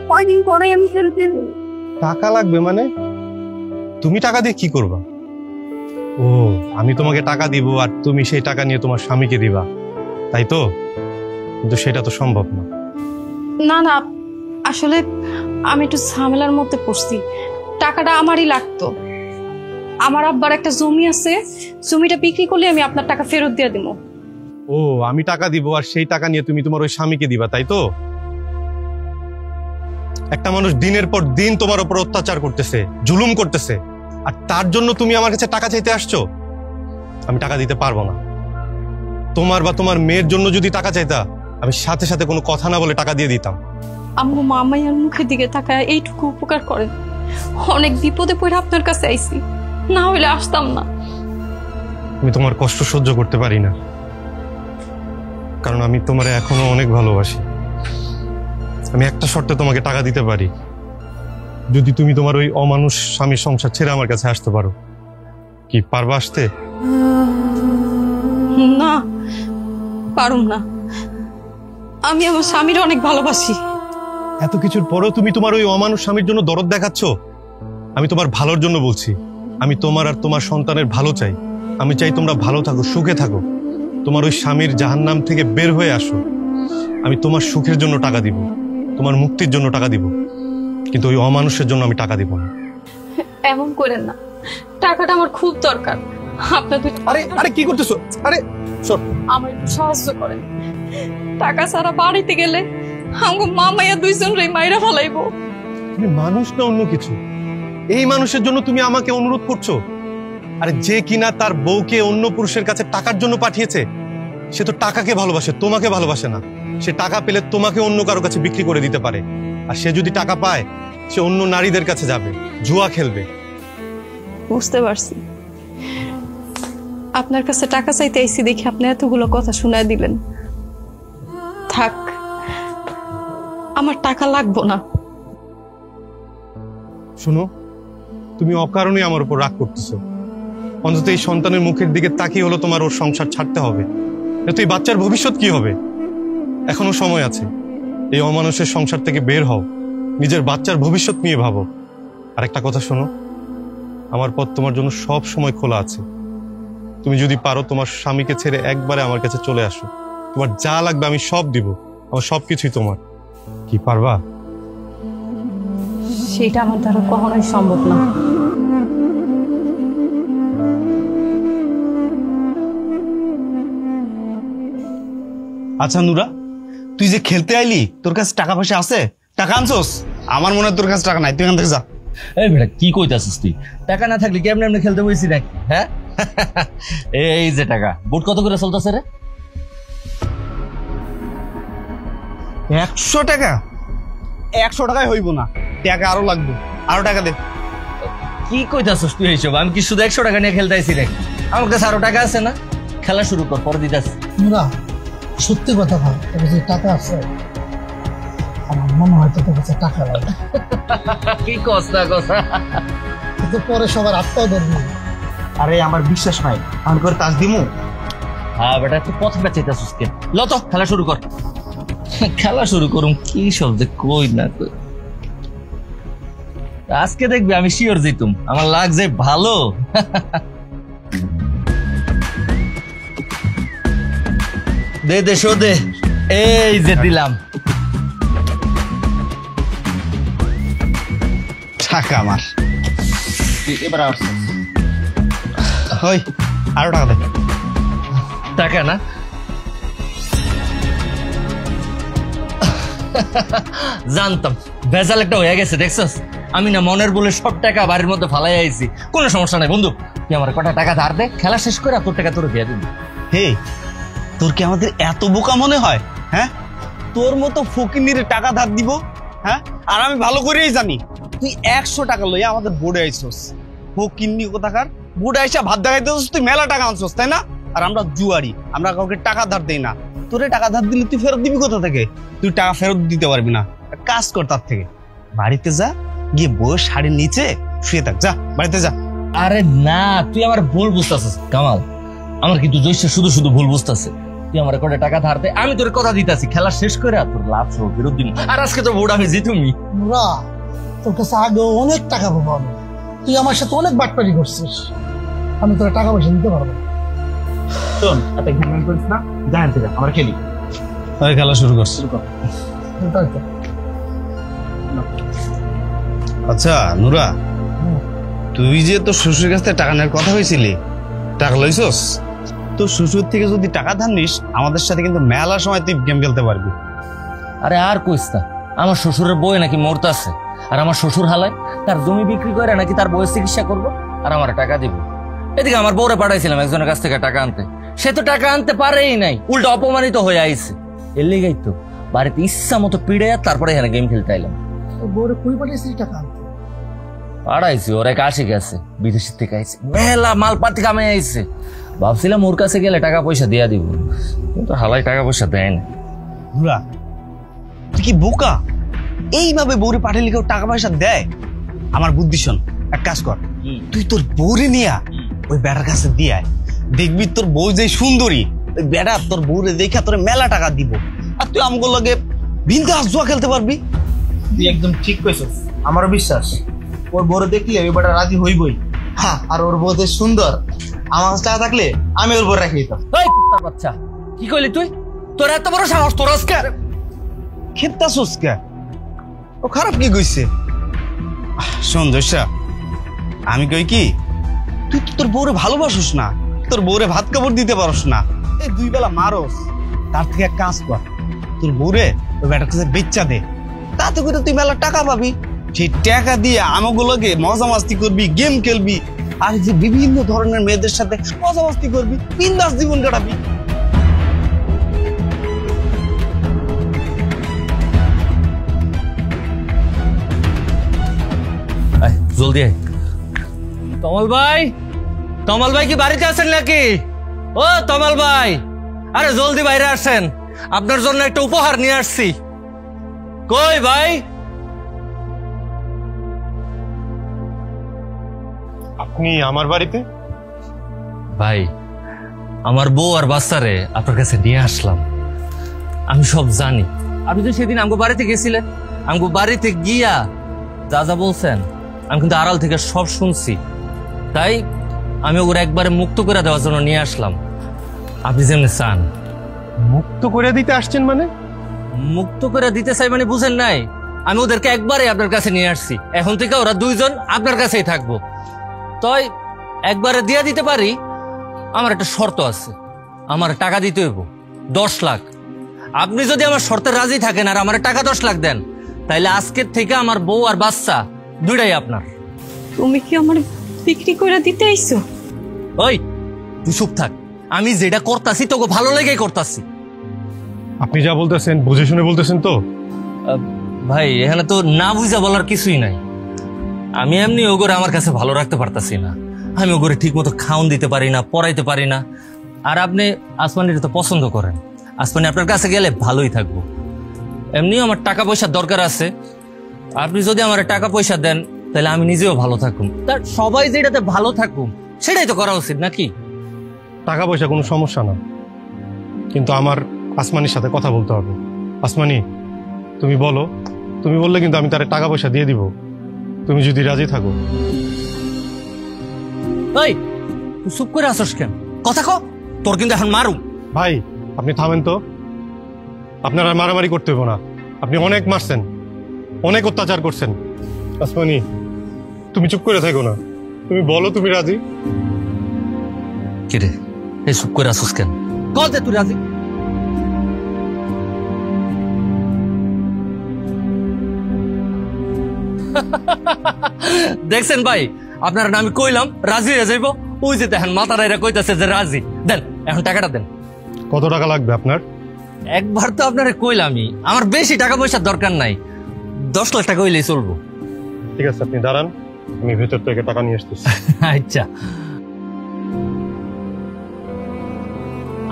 কয়দিন পরে আমি ফেরত দেব। টাকা লাগবে মানে? তুমি টাকা দিয়ে কি করবা? ও, আমি তোমাকে টাকা দিব আর তুমি সেই টাকা নিয়ে তোমার স্বামীকে দিবা, তাই তো? কিন্তু সেটা তো সম্ভব না। না না, আসলে আমি একটু ঝামেলার মধ্যে পড়ছি। টাকাটা আমারই লাগতো। আমার আব্বার একটা জমি আছে, জমিটা বিক্রি করলে আমি আপনার টাকা ফেরত দিয়ে দেবো। ও, আমি টাকা দিব আর সেই টাকা নিয়ে তুমি তোমার ওই স্বামীকে দিবা, তাই তো? একটা মানুষ দিনের পর দিন তোমার উপর অত্যাচার করতেছে, জুলুম করতেছে, আর তার জন্য তুমি আমার কাছে টাকা চাইতে আসছো? আমি টাকা দিতে পারবো না। তোমার বা তোমার মেয়ের জন্য যদি টাকা চাইতা, আমি সাথে সাথে কোনো কথা না বলে টাকা দিয়ে দিতাম। আম্মু মামাইয়ার মুখের দিকে তাকায় এইটুকু উপকার করেন। অনেক বিপদে পড়ে আপনার কাছে আইছি, না হইলে আসতাম না। আমি তোমার কষ্ট সহ্য করতে পারি না, কারণ আমি তোমারে এখনো অনেক ভালোবাসি। আমি একটা শর্তে তোমাকে টাকা দিতে পারি, যদি তুমি তোমার ওই অমানুষ স্বামীর সংসার ছেড়ে আমার কাছে আসতে পারো। কি পারবা আসতে? না, পারুম না। আমি আমার স্বামীর অনেক ভালোবাসি। এত কিছুর পরেও তুমি তোমার ওই অমানুষ স্বামীর জন্য দরদ দেখাচ্ছ? আমি তোমার ভালোর জন্য বলছি। আমি তোমার আর তোমার সন্তানের ভালো চাই। আমি চাই তোমরা ভালো থাকো, সুখে থাকো, তোমার ওই স্বামীর জাহান্নাম থেকে বের হয়ে আসো। আমি তোমার সুখের জন্য টাকা দিব, তোমার মুক্তির জন্য টাকা দিব, কিন্তু ওই অমানুষের জন্য আমি টাকা দিব না। এমন করেন না, টাকাটা আমার খুব দরকার। আপনার আরে আরে কি করতেছো? আরে আমার একটু সাহায্য করেন। টাকা ছাড়া বাড়িতে গেলে আমাকে মামাইয়া দুইজন রে মাইরা ফেলাইবো। তুমি মানুষ না অন্য কিছু? এই মানুষের জন্য তুমি আমাকে অনুরোধ করছো? আরে যে কিনা তার বউকে অন্য পুরুষের কাছে টাকার জন্য পাঠিয়েছে, সে তো টাকাকে ভালোবাসে, তোমাকে ভালোবাসে না। সে টাকা পেলে তোমাকে অন্য কারো কাছে বিক্রি করে দিতে পারে, আর সে যদি টাকা পায় সে অন্য নারীদের কাছে যাবে, জুয়া খেলবে। বুঝতে পারছি, আপনার কাছে টাকা চাইতে আইছি দেখে আপনি এতগুলো কথা শুনায় দিলেন। থাক, আমার টাকা লাগবো না। শুনো, তুমি অকারণে আমার উপর রাগ করতেছো। অন্তত এই সন্তানের মুখের দিকে তাকিয়ে হলো তোমার ওর সংসার ছাড়তে হবে, এত এই বাচ্চার ভবিষ্যৎ কি হবে? এখনো সময় আছে। এই অমানুষের সংসার থেকে বের হও, নিজের বাচ্চার ভবিষ্যৎ নিয়ে ভাবো। আর একটা কথা শোনো, আমার পথ তোমার জন্য সব সময় খোলা আছে। তুমি যদি পারো তোমার স্বামীকে ছেড়ে একবারে আমার কাছে চলে আসো, তোমার যা লাগবে আমি সব দিব, আমার সবকিছুই তোমার। কি পারবা? সেটা আমার দ্বারা কখনোই সম্ভব না। আচ্ছা নুরা, তুই যে খেলতে আইলি, তোর কাছে টাকা পয়সা আছে? টাকা আনছোস? আমার মনে হয় তোর কাছে টাকা নাই, তুই এখান থেকে যা। এই বেটা কি কইতাছিস তুই? টাকা না থাকলে কেমনে এমনি খেলতে বসি নাকি? হ্যাঁ এই যে টাকা, বুট কত করে চলতেছে রে? 100 টাকা? 100 টাকায় হইব না, টাকা আরো লাগবে, আরো টাকা দে। কি কইতাছিস তুই এইসব? আমি কি শুধু 100 টাকা নিয়ে খেলতে আইছি নাকি? আমার কাছে আরো টাকা আছে না, খেলা শুরু কর, পরে দিতাছি। নুরা, সত্যি কথা কর, তোর কাছে টাকা আছে? আমার মনে হয় তোর কাছে টাকা লাগবে। কি কষ্ট কথা, কিন্তু পরে সবার আত্মাও ধরবি। আরে আমার বিশ্বাস নাই, আমি করে কাজ দিমু। হ্যাঁ বেটা তুই পথ বেচাইতাছিস কেন? ল তো খেলা শুরু কর। খেলা শুরু করুম কি সব যে কই না কই। আজকে দেখবি আমি শিওর জিতুম, আমার লাগছে ভালো। দে দে শো দে, এই যে দিলাম টাকা আমার। এবার ওই আরো টাকা দে। টাকা না, জানতাম ভেজাল একটা হয়ে গেছে। দেখছস আমি না মনের বলে সব টাকা বাড়ির মধ্যে ফালাই আইছি। কোনো সমস্যা নাই বন্ধু, তুই আমার কটা টাকা ধার দে, খেলা শেষ করে তোর টাকা তোর দিয়ে দিবি। হে, তোর কি আমাদের এত বোকা মনে হয়? হ্যাঁ, তোর মতো ফকিনির টাকা ধার দিব? হ্যাঁ, আর আমি ভালো করেই জানি তুই 100 টাকা লইয়া আমাদের বোর্ডে আইছস। ফকিন্নি কোথাকার, বোর্ডে আইসা ভাত দেখাইতে তুই মেলা টাকা আনছস, তাই না? আর আমরা জুয়ারি, আমরা কাউকে টাকা ধার দেই না। তোরে টাকা ধার দিলে তুই ফেরত দিবি কোথা থেকে? তুই টাকা ফেরত দিতে পারবি না। কাজ কর, তার থেকে বাড়িতে যা, গিয়ে বউয়ের শাড়ির নিচে শুয়ে থাক। যা বাড়িতে যা। আরে না, তুই আমার ভুল বুঝতেছিস কামাল, আমার কিন্তু জয়সে শুধু শুধু ভুল বুঝতেছে। তুই আমার কটা টাকা ধার দে, আমি তোর কথা দিতাছি, খেলা শেষ করে তোর লাভ সহ ফেরত দিবি। আর আজকে তো বোর্ড আমি জিতুমি। নুরা, তোর কাছে আগে অনেক টাকা পাবো আমি, তুই আমার সাথে অনেক বাটপারি করছিস, আমি তোর টাকা পয়সা দিতে পারবো। শোন, এত ঘ্যানঘ্যান করিস না, যা এখান থেকে, আমরা খেলি। ওই খেলা শুরু কর। আচ্ছা নুরা, তুই যে তোর শ্বশুরের কাছ থেকে টাকা নেওয়ার কথা হয়েছিলি, টাকা লইছস? তোর শ্বশুর থেকে যদি টাকা ধার নিস, আমাদের সাথে কিন্তু মেলার সময় তুই গেম খেলতে পারবি। আরে আর কইস না, আমার শ্বশুরের বই নাকি মরতাছে, আর আমার শ্বশুর হালায় তার জমি বিক্রি করে নাকি তার বইয়ের চিকিৎসা করবো আর আমার টাকা দিব। এদিকে আমার বউরে পাঠাইছিলাম একজনের কাছ থেকে টাকা আনতে, সে তো টাকা আনতে পারেই নাই, উল্টা অপমানিত হয়ে আইছে। এর লেগেই তো বাড়িতে ইচ্ছা মতো পিড়ে তারপরে এখানে গেম খেলতে আইলাম। বউরে কই পাঠিয়েছিস টাকা আনতে? পাঠাইছি, ওরা কাশি গেছে, বিদেশের থেকে আইছে, মেলা মালপাতি কামে আইছে। ভাবছিলাম ওর কাছে গেলে টাকা পয়সা দিয়া দিব, কিন্তু হালাই টাকা পয়সা দেয় না। নুরা, তুই কি বোকা? এইভাবে বউরে পাঠালে কেউ টাকা পয়সা দেয়? আমার বুদ্ধি শোন, এক কাজ কর, তুই তোর বউরে নিয়া ওই বেটার কাছে দিয়ে আয়। দেখবি তোর বউ যে সুন্দরী, ওই বেটা তোর বউরে দেখা তোর মেলা টাকা দিব, আর তুই আমগো লগে বিন্দাস জুয়া খেলতে পারবি। তুই একদম ঠিক কইছিস, আমারও বিশ্বাস ওর বড় দেখলে ওই বেটা রাজি হইবই। হ্যাঁ, আর ওর বউ যে সুন্দর, আমার কাছে টাকা থাকলে আমি ওর বড় রাখি দিতাম। এই কুত্তার বাচ্চা, কি কইলি তুই? তোর এত বড় সাহস, তোর আজকে খেপতাছস কে? ও খারাপ কি কইছে? শোন জয়সা, আমি কই কি, তুই তো তোর বউরে ভালোবাসিস না, তোর বউরে ভাত কাপড় দিতে পারস না, এই 2 বেলা মারস। তার থেকে এক কাজ কর, তোর বউরে ওই বেটার কাছে বেচ্চা দে, তাতে করে তুই মেলা টাকা পাবি। সেই টাকা দিয়ে আমাগুলোকে মজা মাস্তি করবি, গেম খেলবি, আর যে বিভিন্ন ধরনের মেয়েদের সাথে মজা মাস্তি করবি, বিন্দাস জীবন কাটাবি। জলদি আয়। তমাল ভাই, তমাল ভাই কি বাড়িতে আছেন নাকি? ও তমাল ভাই, আরে জলদি বাইরে আসেন, আপনার জন্য একটা উপহার নিয়ে আসছি। কই ভাই? আপনি আমার বাড়িতে? ভাই, আমার বউ আর বাচ্চারে আপনার কাছে নিয়ে আসলাম। আমি সব জানি, আপনি তো সেদিন আমগো বাড়িতে গেছিলেন, আমগো বাড়িতে গিয়া যা যা বলছেন আমি কিন্তু আড়াল থেকে সব শুনছি, তাই আমি ওরা একবারে মুক্ত করে দেওয়ার জন্য নিয়ে আসলাম। আপনি যেমনি চান। মুক্ত করে দিতে আসছেন মানে? মুক্ত করে দিতে চাই মানে বুঝেন নাই, আমি ওদেরকে একবারে আপনার কাছে নিয়ে আসছি, এখন থেকে ওরা দুইজন আপনার কাছেই থাকবো। তাই একবারে দিয়ে দিতে পারি, আমার একটা শর্ত আছে, আমার টাকা দিতে হইব 10 লাখ। আপনি যদি আমার শর্তে রাজি থাকেন আর আমার টাকা 10 লাখ দেন, তাইলে আজকের থেকে আমার বউ আর বাচ্চা দুইটাই আপনার। তুমি কি আমার বিক্রি করে দিতে আইছো? ওই তুই চুপ থাক, আমি যেটা করতাছি তোকে ভালো লেগেই করতাছি। আপনি যা বলতেছেন বুঝে শুনে বলতেছেন তো? ভাই এখানে তো না বুঝা বলার কিছুই নাই। আমি এমনি ওগরে আমার কাছে ভালো রাখতে পারতাছি না, আমি ওগরে ঠিক মতো খাওন দিতে পারি না, পড়াইতে পারি না। আর আপনি আসমানির তো পছন্দ করেন, আসমানি আপনার কাছে গেলে ভালোই থাকবো। এমনিও আমার টাকা পয়সার দরকার আছে, আপনি যদি আমার টাকা পয়সা দেন তাহলে আমি নিজেও ভালো থাকুম, তার সবাই যেটাতে ভালো থাকুম সেটাই তো করা উচিত নাকি? টাকা পয়সা কোনো সমস্যা না, কিন্তু আমার আসমানির সাথে কথা বলতে হবে। আসমানি তুমি বলো, তুমি বললে কিন্তু আমি তার টাকা পয়সা দিয়ে দিব, তুমি যদি রাজি থাকো। এই তুই চুপ করে আসস কেন? কথা কও, তোর কিন্তু এখন মারুম। ভাই আপনি থামেন তো, আপনার আর মারামারি করতে হইব না, আপনি অনেক মারছেন, অনেক অত্যাচার করছেন। আসমানি তুমি চুপ করে থাকো না, তুমি বলো তুমি রাজি। কিরে এই চুপ করে আসস কেন? কল দে তুই রাজি। দেখছেন ভাই, আপনার আমি কইলাম রাজি হয়ে যাইব, ওই যে দেখেন মাথার এরা কইতাছে যে রাজি। দেন এখন টাকাটা দেন। কত টাকা লাগবে আপনার? একবার তো আপনারে কইলামই, আমার বেশি টাকা পয়সার দরকার নাই, 10 লাখ টাকা হইলেই চলবো। ঠিক আছে আপনি দাঁড়ান, আমি ভেতর থেকে টাকা নিয়ে আসতেছি। আচ্ছা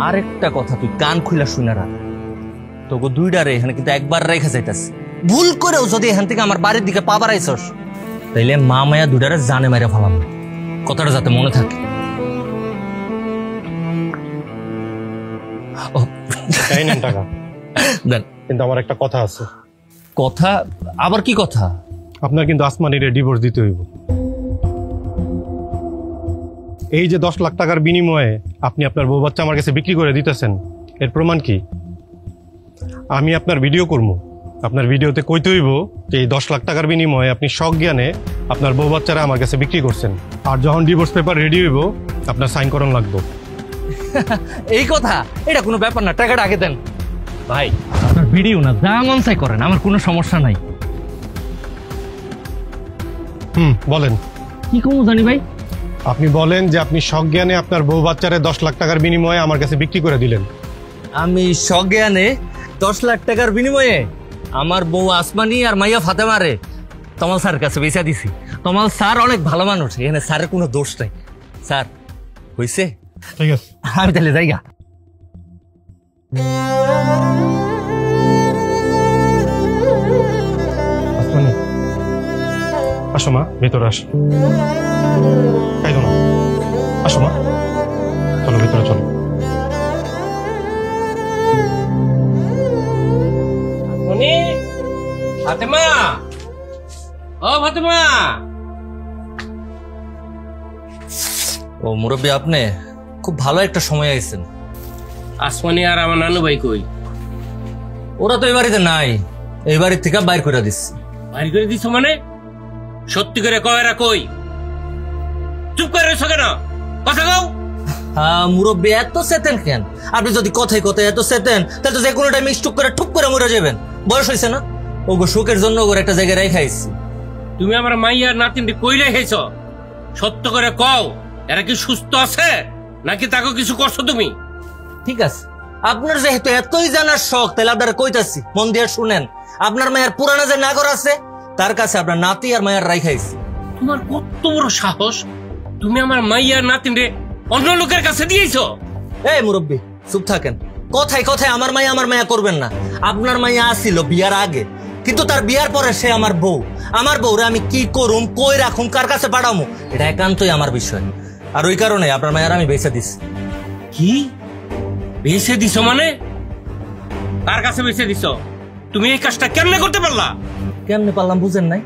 আরেকটা কথা তুই কান খুইলা শুনে রাখ, তোকে দুইটারে এখানে কিন্তু একবার রেখে যাইতাছি, ভুল করেও যদি এখান থেকে আমার বাড়ির দিকে পা বাড়াইছস তাইলে মা মায়া দুইটারে জানে মাইরা ফেলাম, কথাটা যাতে মনে থাকে। এই নেন টাকা দেন। কিন্তু আমার একটা কথা আছে। কথা? আবার কি কথা? আপনার কিন্তু আসমানির ডিভোর্স দিতে হইব। এই যে 10 লাখ টাকার বিনিময়ে আপনি আপনার বউ বাচ্চা আমার কাছে বিক্রি করে দিতেছেন, এর প্রমাণ কি? আমি আপনার ভিডিও করবো, আপনার ভিডিওতে কইতে হইব যে এই 10 লাখ টাকার বিনিময়ে আপনি সজ্ঞানে আপনার বউ বাচ্চারা আমার কাছে বিক্রি করছেন, আর যখন ডিভোর্স পেপার রেডি হইব আপনার সাইন করানো লাগবে। এই কথা? এটা কোনো ব্যাপার না, টাকাটা আগে দেন। ভাই আপনার ভিডিও না, যা মন চাই করেন, আমার কোনো সমস্যা নাই। বলেন কি কমু জানি ভাই? আপনি বলেন যে আপনি সজ্ঞানে আপনার বউ বাচ্চারে 10 লাখ টাকার বিনিময়ে আমার কাছে বিক্রি করে দিলেন। আমি সজ্ঞানে 10 লাখ টাকার বিনিময়ে আমার বউ আসমানি আর মাইয়া ফাতেমারে তমাল স্যারের কাছে বেচা দিছি। তমাল স্যার অনেক ভালো মানুষ, এখানে স্যারের কোনো দোষ নাই। স্যার হইছে? ঠিক আছে আমি তাহলে যাইগা। আসমানি আসো মা, ভেতরে আসো, কাইদো না, আসো মা, চলো ভেতরে চলো। ফাতেমা, ও ফাতেমা। ও মুরব্বী, আপনি খুব ভালো একটা সময় আইছেন। আসমানি আর আমার নানু ভাই কই? ওরা তো এই বাড়িতে নাই, এই বাড়ির থেকে বাইর করে দিচ্ছি। বাইর করে দিছ মানে? সত্যি করে কয়রা কই? চুপ করে রয়েছ কেন? কথা কও। মুরব্বী এত চেতেন কেন? আপনি যদি কথায় কথায় এত চেতেন তাহলে তো যে কোনো টাইমে স্টুক করে ঠুক করে মরে যাবেন। বয়স হয়েছে না, ওগো শোকের জন্য ওগো একটা জায়গায় রেখাইছি। তুমি আমার মাইয়ার নাতিনটি কই রেখেছ? সত্য করে কও, এরা কি সুস্থ আছে নাকি তাকে কিছু করছো তুমি? ঠিক আছে, আপনার যেহেতু এতই জানার শখ, তাহলে আপনারা কইতাছি, মন দিয়ে শুনেন। আপনার মায়ের পুরানা যে নাগর আছে তার কাছে আপনার নাতি আর মায়ের রাইখাইছি। তোমার কত বড় সাহস, তুমি আমার মাইয়ার নাতিনরে অন্য লোকের কাছে দিয়েছো? এই মুরব্বী চুপ থাকেন, কথায় কথায় আমার মায়া করবেন না। আপনার মাইয়া আসিল বিয়ার আগে, কিন্তু তার বিয়ার পরে সে আমার বউ। আমার বউরে আমি কি করুম, কই রাখুম, কার কাছে পাঠামু, এটা একান্তই আমার বিষয়। আর ওই কারণে আপনার মায়ের আমি বেঁচে দিচ্ছি। কি বেঁচে দিছো মানে? কার কাছে বেঁচে দিছো? তুমি এই কাজটা কেমনে করতে পারলা? কেমনে পারলাম বুঝেন নাই?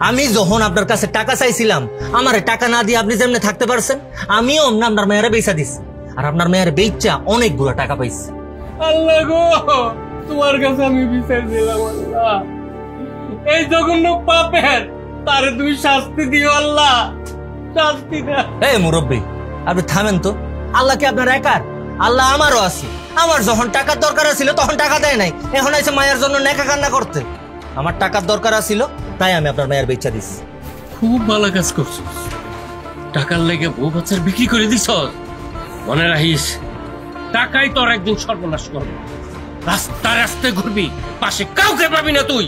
আমি যখন আপনার কাছে টাকা চাইছিলাম, আমারে টাকা না দিয়ে আপনি যেমনে থাকতে পারছেন, আমিও আপনার মেয়েরে বেচা দিচ্ছি। আর আপনার মেয়ের বেচা অনেকগুলো টাকা পাইছি। আল্লাহ গো, তোমার কাছে আমি বিচার দিলাম আল্লাহ, এই জঘন্য পাপের তারে তুমি শাস্তি দিও আল্লাহ, শাস্তি দাও। এই মুরব্বী, আপনি থামেন তো। আল্লাহ কি আপনার একার? আল্লাহ আমারও আছে। আমার যখন টাকার দরকার ছিল তখন টাকা দেয় নাই, এখন আইসে মায়ের জন্য নেকা কান্না করতে। আমার টাকার দরকার ছিল তাই আমি আপনার মায়ের বেচা দিচ্ছি। খুব ভালো কাজ করছো, টাকার লেগে বউ বাচ্চার বিক্রি করে দিছ। মনে রাখিস, টাকাই তোর একদিন সর্বনাশ করবে। রাস্তায় রাস্তায় ঘুরবি, পাশে কাউকে পাবি না তুই।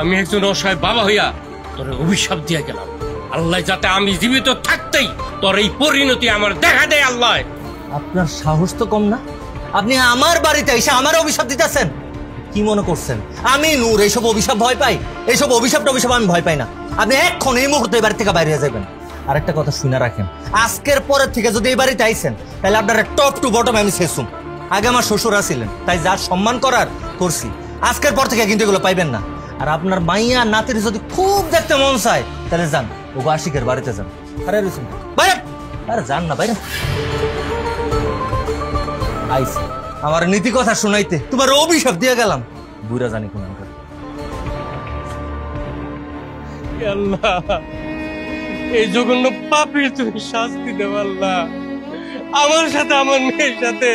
আমি একজন অসহায় বাবা হইয়া তোর অভিশাপ দিয়ে গেলাম। আল্লাহ যাতে আমি জীবিত থাকতেই তোর এই পরিণতি আমার দেখা দেয়। আল্লাহ, আপনার সাহস তো কম না? আপনি আমার বাড়িতে এসে আমার অভিশাপ দিতেছেন। কি মনে করছেন আমি নূর এইসব অভিশাপ ভয় পাই? এইসব অভিশাপ আমি ভয় পাই না। আপনি এক্ষণ এই মুহূর্তে এই বাড়ি থেকে বাইরে যাবেন। আর একটা কথা শুনে রাখেন, আজকের পরের থেকে যদি এই বাড়িতে আইসেন তাহলে আপনার টপ টু বটম আমি শেষুম। আগে আমার শ্বশুর ছিলেন, তাই যার সম্মান করার করছি। আজকের পর থেকে কিন্তু এগুলো পাইবেন না। আর আপনার মাইয়া নাতির যদি খুব দেখতে মন চায় তাহলে যান, ও আশিকের বাড়িতে যান। আরে বাইরে, আরে যান না বাইরে। আইসি আমার নীতি কথা শুনাইতে, তোমার অভিশাপ দিয়ে গেলাম। বুড়া জানি কোন আল্লাহ, এই জঘন্য পাপের তুমি শাস্তি দেব আল্লাহ। আমার সাথে আমার মেয়ের সাথে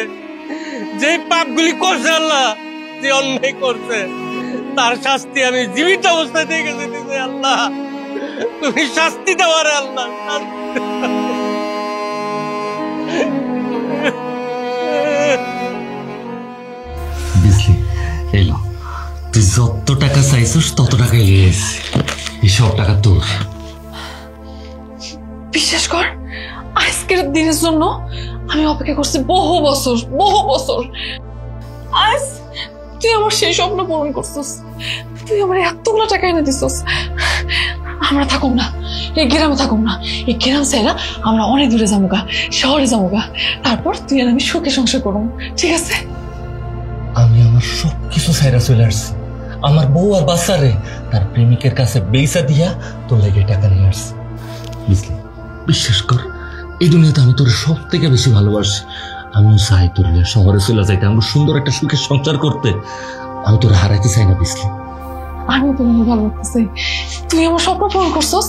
যে পাপগুলি করছে আল্লাহ, যে অন্যায় করছে, তার শাস্তি আমি জীবিত অবস্থায় দেখে যেতে আল্লাহ। তুমি শাস্তি দেওয়ার আল্লাহ, বুঝলি? এলো তুই যত টাকা চাইছিস তত টাকাই লিয়েছিস, এই সব টাকা তোর। বিশ্বাস কর, আজকের দিনের জন্য আমি অপেক্ষা করছি বহু বছর। আজ তুই আমার সেই স্বপ্ন পূরণ করছিস। তুই আমার এতগুলো টাকা এনে দিছিস। আমরা থাকুম না, এই গ্রামে থাকুম না। এই গ্রাম ছেড়ে আমরা অনেক দূরে যাবো, শহরে যাবো। তারপর তুই আর আমি সুখে সংসার করবো, ঠিক আছে? আমি আমার সবকিছু ছাইরা চলে আসছি। আমার বউ আর বাচ্চারে তার প্রেমিকের কাছে বেচা দিয়া তোর লেগে টাকা নিয়ে আসছি। বুঝলি? বিশ্বাস কর, এই দুনিয়াতে আমি তোর সব থেকে বেশি ভালোবাসি। আমিও চাই তোর শহরে চলে যাইতে, আমরা সুন্দর একটা সুখের সংসার করতে। আমি তোর হারাইতে চাই না। বুঝলি? আমিও তোর ভালো লাগতেছে। তুই আমার স্বপ্ন পূরণ করছস।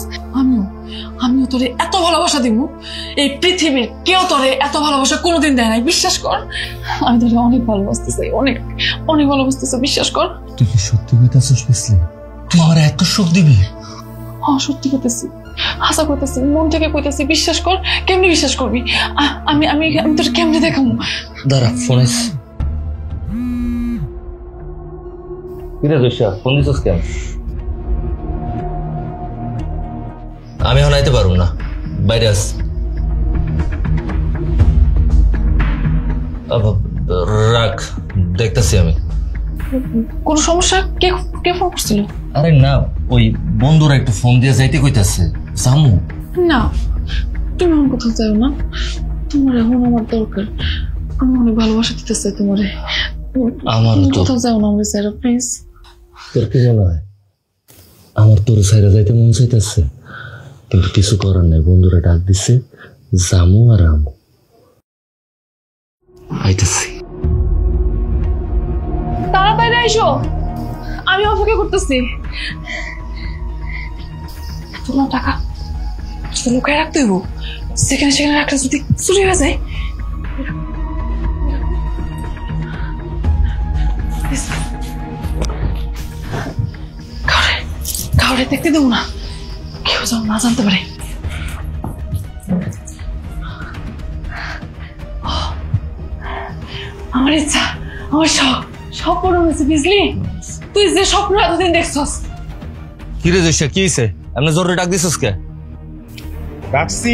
আমিও তোরে এত ভালোবাসা দিব, এই পৃথিবীর কেউ তোরে এত ভালোবাসা কোনোদিন দেয় নাই। বিশ্বাস কর, আমি তোরে অনেক ভালোবাসতেছি, অনেক ভালোবাসতেছি। বিশ্বাস কর। তুই কি সত্যি কইতাছিস? বুঝলি? তুই আমার এত সুখ দিবি? হ্যাঁ, সত্যি কইতেছি, আশা করতেছি, মন থেকে কইতেছি। বিশ্বাস কর। কেমনি বিশ্বাস করবি? আমি আমি আমি তোর কেমনি দেখাবো? দাঁড়া, ফোন আইছে। কিরে দোষা, ফোন দিছিস কেন? আমি এখন আইতে পারবো না, বাইরে আস। রাখ, দেখতেছি আমি। কোন সমস্যা? কে ফোন করছিল? আরে না, ওই বন্ধুরা একটু ফোন দিয়ে যাইতে কইতাছে। জামু না, তুমি এখন কোথাও যাও না। তোমার এখন আমার দরকার। আমি অনেক ভালোবাসা দিতে চাই তোমারে। আমার কোথাও যাও না আমার স্যার, প্লিজ। তোর কি মনে হয় আমার তোর সাইরা যাইতে মন চাইতেছে? কিন্তু কিছু করার নাই, বন্ধুরা ডাক দিছে, জামু আর আমু। আইতাছি। তাড়াতাড়ি এসো, আমি অপেক্ষা করতেছি। তোমার টাকা লুকায় রাখতে হইব। সেখানে রাখলে যদি চুরি হয়ে যায়। কাউরে দেখতে দেবো না, কেউ যেন না জানতে পারে। আমার ইচ্ছা, আমার সব পূরণ হয়েছে। বুঝলি? তুই যে স্বপ্ন এতদিন দেখছস। কি রে দোষা, কি হয়েছে? এমনি জোরে ডাক দিছিস কে? রাখছি,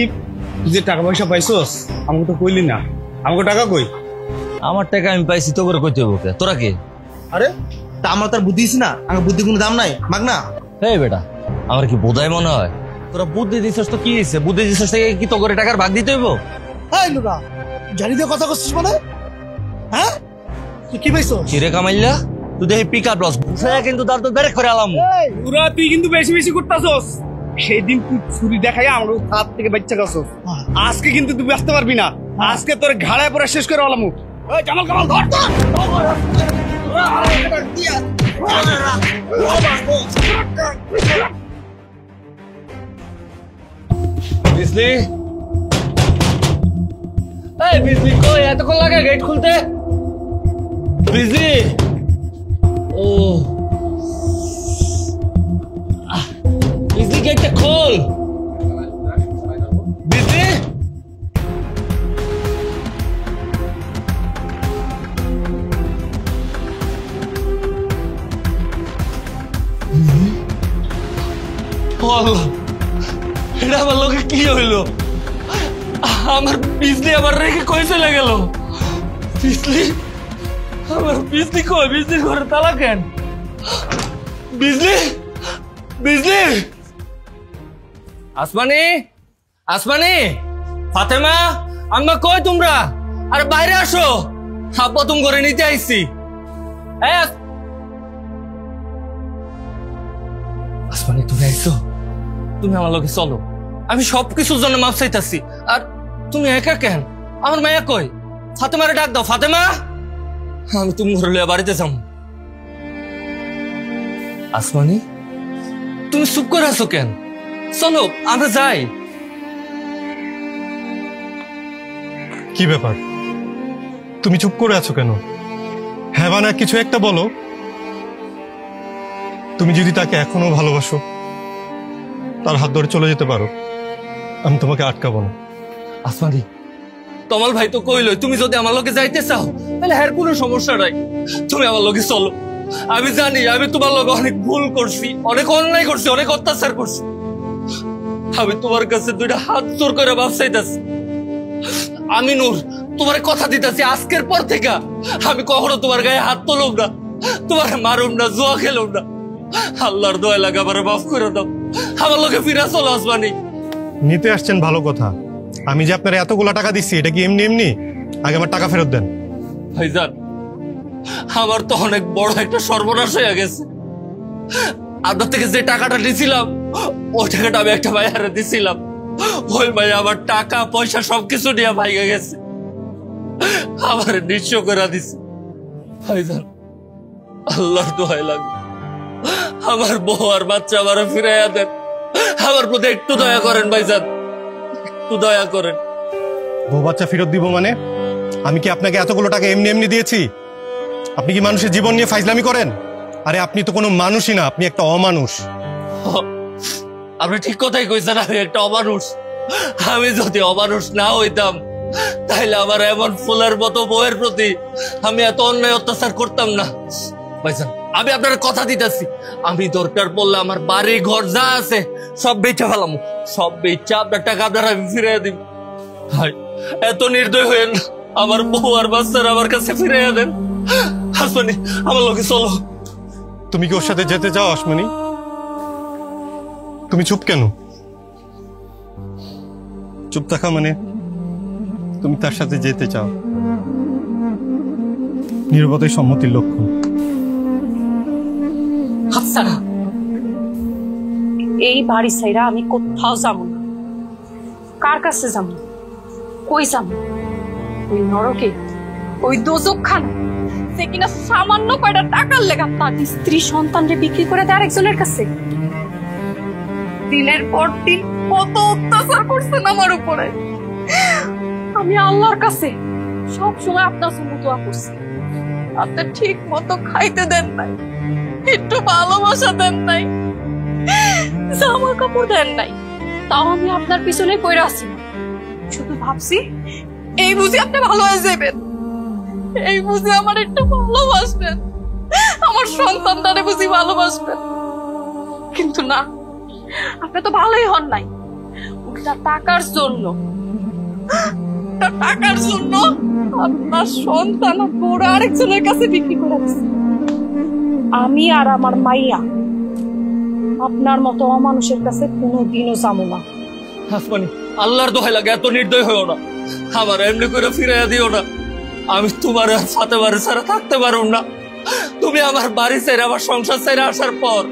তুই যে টাকা পয়সা পাইছস আমাকে তো কইলি না। আমাকে টাকা কই? আমার টাকা আমি পাইছি, তো করে কইতে হবে? তোরা কে? আরে তা আমরা তার বুদ্ধি দিছি না? আমার বুদ্ধি কোনো দাম নাই, মাগ না। এই বেটা, আমার কি বোধাই মনে হয়? তোরা বুদ্ধি দিছিস তো কি হয়েছে? বুদ্ধি দিছিস থেকে কি তো করে টাকার ভাগ দিতে হইব? এই লুকা, জানি দিয়ে কথা করছিস মানে? হ্যাঁ, তুই কি পাইছস? চিরে কামাইলা তুই দেখি পিক আপ লস বুঝায়া কিন্তু তার তো বেরেক করে আলাম। পুরা তুই কিন্তু বেশি করতাছস। সেই দিন তুই ছুরি দেখাই আমার হাত থেকে বাচ্চা গেছস। আজকে কিন্তু তুই বাঁচতে পারবি না। আজকে তোর ঘাড়ায় পরে শেষ করে আলাম। ওই জামাল কামাল ধর। বিজলি, এই বিজলি কই? এতক্ষণ লাগে গেট খুলতে? বিজলি, ও বিজলি গেটটা খোল। বিজলি, এটা আমার লোকে কি হইলো? আমার বিজলি আবার রেখে কই চলে গেল? বিজলি, আমার বিজলি কই? বিজলির ঘরে তালা কেন? বিজলি, বিজলি, আসমানি, আসমানি, ফাতেমা, আম্মা কই তোমরা? আরে বাইরে আসো, আব্বা তুমি ঘরে নিতে আইছি। আসমানি তুমি আইছো? তুমি আমার লগে চলো, আমি সবকিছুর জন্য মাপ চাইতাছি। আর তুমি একা কেন? আমার মায়া কই? ফাতেমারে ডাক দাও। ফাতেমা, আমি তুমি ঘরে লইয়া বাড়িতে যাম। আসমানি, তুমি চুপ করে আছো কেন? চলো আমরা যাই। কি ব্যাপার, তুমি চুপ করে আছো কেন? হ্যাঁ বা না কিছু একটা বলো। তুমি যদি তাকে এখনো ভালোবাসো, তার হাত ধরে চলে যেতে পারো, আমি তোমাকে আটকাবো না। আসমানি, তমাল ভাই তো কইলো তুমি যদি আমার লগে যাইতে চাও তাহলে হ্যাঁ কোনো সমস্যা নাই, তুমি আমার লগে চলো। আমি জানি আমি তোমার লগে অনেক ভুল করছি, অনেক অন্যায় করছি, অনেক অত্যাচার করছি। আমি তোমার কাছে দুইটা হাত জোর করে মাপ চাইতাছি। আমি নূর তোমার কথা দিতেছি, আজকের পর থেকে আমি কখনো তোমার গায়ে হাত তুলব না, তোমার মারুম না, জুয়া খেলুম না। আল্লাহর দোয়া লাগে আমার মাফ করে দাও, আমার লোকে ফিরে চলো। আসমানি, নিতে আসছেন ভালো কথা, আমি যে আপনার এতগুলা টাকা দিচ্ছি এটা কি এমনি এমনি? আগে আমার টাকা ফেরত দেন। ভাইজান, আমার তো অনেক বড় একটা সর্বনাশ হয়ে গেছে। আপনার থেকে যে টাকাটা নিয়েছিলাম ওই টাকাটা আমি একটা ভাইয়ারে দিছিলাম, ওই ভাই আমার টাকা পয়সা সবকিছু নিয়ে ভাইগে গেছে, আমার নিঃস্ব করে দিছে। ভাইজান, আল্লাহর দোহাই লাগে আমার বউ আর বাচ্চা আমার ফিরাইয়া দেন, আমার প্রতি একটু দয়া করেন ভাইজান, একটু দয়া করেন। বউ বাচ্চা ফেরত দিব মানে? আমি কি আপনাকে এতগুলো টাকা এমনি এমনি দিয়েছি? আপনি কি মানুষের জীবন নিয়ে ফাইজলামি করেন? আরে আপনি তো কোনো মানুষই না, আপনি একটা অমানুষ। আপনি ঠিক কথাই কইছেন, আমি একটা অমানুষ। আমি যদি অমানুষ না হইতাম তাহলে আমার এমন ফুলের মতো বউয়ের প্রতি আমি এত অন্যায় অত্যাচার করতাম না। ভাইজান, আমি আপনার কথা দিতেছি, আমি দরকার পড়লে আমার বাড়ি ঘর যা আছে সব বেচা ফেলাম, সব বেচা আপনার টাকা আপনারা আমি ফিরিয়ে দিব। ভাই, এত নির্দয় হয়েন না, আমার বউ আর বাচ্চারা আমার কাছে ফিরিয়ে দেন। আসমানি, আমার লোকে চলো। তুমি কি ওর সাথে যেতে চাও? আসমানি, তুমি চুপ কেন? চুপ থাকা মানে তুমি তার সাথে যেতে চাও। নীরবতাই সম্মতির লক্ষণ। এই বাড়ি ছাইরা আমি কোথাও যাবো না। কার কাছে যাবো? কই যাবো? ওই নরকে, ওই দোজকখানা সে কিনা সামান্য কয়টা টাকার লেগা তার স্ত্রী সন্তানরে বিক্রি করে দেয় আরেকজনের কাছে। দিনের পর দিন কত অত্যাচার করছেন আমার উপরে। আমি আল্লাহর কাছে সব সময় আপনার জন্য দোয়া করছি, আপনি ঠিক মতো খাইতে দেন নাই, একটু ভালোবাসা দেন নাই, জামা কাপড় দেন নাই, তাও আমি আপনার পিছনে পড়ে আছি। শুধু ভাবছি এই বুঝি আপনি ভালো হয়ে যাবেন, এই বুঝি আমার একটু ভালোবাসবেন, আমার সন্তানটারে বুঝি ভালোবাসবেন। কিন্তু না, আপনি তো ভালোই হন নাই, উল্টা টাকার জন্য আপনার সন্তান বড় আরেকজনের কাছে বিক্রি করে দিচ্ছে। আমি আর আমার মাইয়া আপনার মতো অমানুষের কাছে কোনোদিনও যাবো না। আসমানি, আল্লাহর দোহাই লাগে এত নির্দয় হইও না, আমার এমনি করে ফিরাইয়া দিও না। আমি তোমার আর ফাতেমারে ছাড়া থাকতে পারব না। তুমি আমার বাড়ি ছেড়ে, আমার সংসার ছেড়ে আসার পর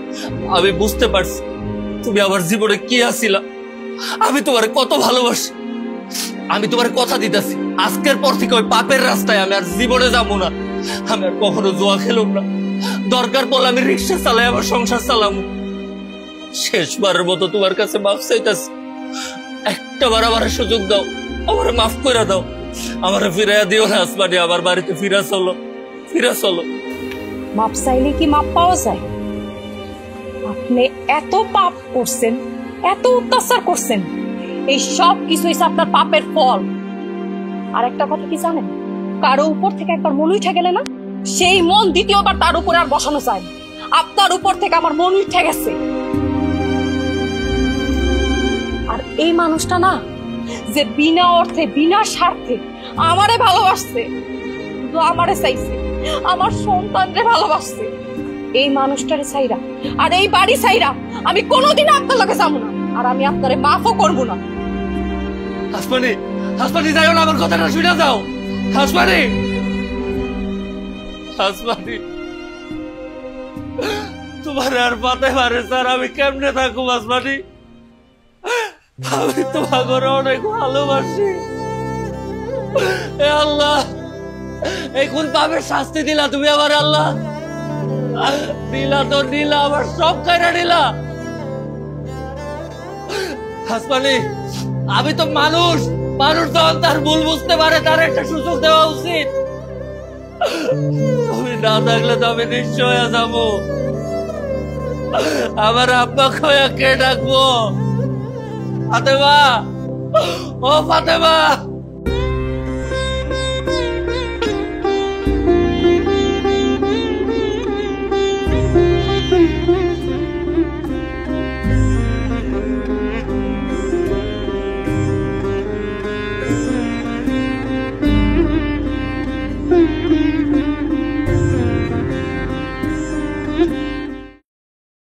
আমি বুঝতে পারছি তুমি আমার জীবনে কি আছিলা, আমি তোমার কত ভালোবাসি। আমি তোমার কথা দিতেছি, আজকের পর থেকে ওই পাপের রাস্তায় আমি আর জীবনে যাবো না। আমি আর কখনো জুয়া খেলুম না। দরকার পড়লে আমি রিক্সা চালাই, আমার সংসার চালাম। শেষবারের মতো তোমার কাছে মাফ চাইতাছি। একটা বার আমার সুযোগ দাও, আমার মাফ করে দাও, আমার ফিরাইয়া দিও না আসমানি। আমার বাড়িতে ফিরা চলো, ফিরা চলো। মাপ চাইলে কি মাপ পাওয়া যায়? আপনি এত পাপ করছেন, এত অত্যাচার করছেন, এই সব কিছু হচ্ছে আপনার পাপের ফল। আর একটা কথা কি জানেন, কারো উপর থেকে একবার মন উঠে গেলে না, সেই মন দ্বিতীয়বার তার উপরে আর বসানো যায় না। আপনার উপর থেকে আমার মন উঠে গেছে। আর এই মানুষটা না, যে বিনা অর্থে বিনা স্বার্থে আমারে ভালোবাসছে, শুধু আমারে চাইছে, আমার সন্তানরে ভালোবাসছে, এই মানুষটারে চাইরা আর এই বাড়ি চাইরা আমি কোনোদিন আপনার লগে যাবো না। আর আমি আপনারে মাফও করবো না। হাসপানি, হাসপানি যাইও না, আমার কথাটা শুনে যাও। হাসপানি, হাসপানি, তোমার আর পাতে পারে স্যার, আমি কেমনে থাকুম হাসপানি? আমি তোমাকে অনেক ভালোবাসি। এ আল্লাহ, এই কোন পাপের শাস্তি দিলা তুমি আমার? আল্লাহ দিলা তো দিলা, আমার সব কাইরা দিলা। হাসপানি, আমি তো মানুষ, মানুষ যখন তার ভুল বুঝতে পারে তার একটা সুযোগ দেওয়া উচিত। তুমি না থাকলে তো আমি নিঃস্ব হয়ে যাবো। আমার আব্বা খোয়া কে ডাকবো? ফাতেমা, ও ফাতেমা।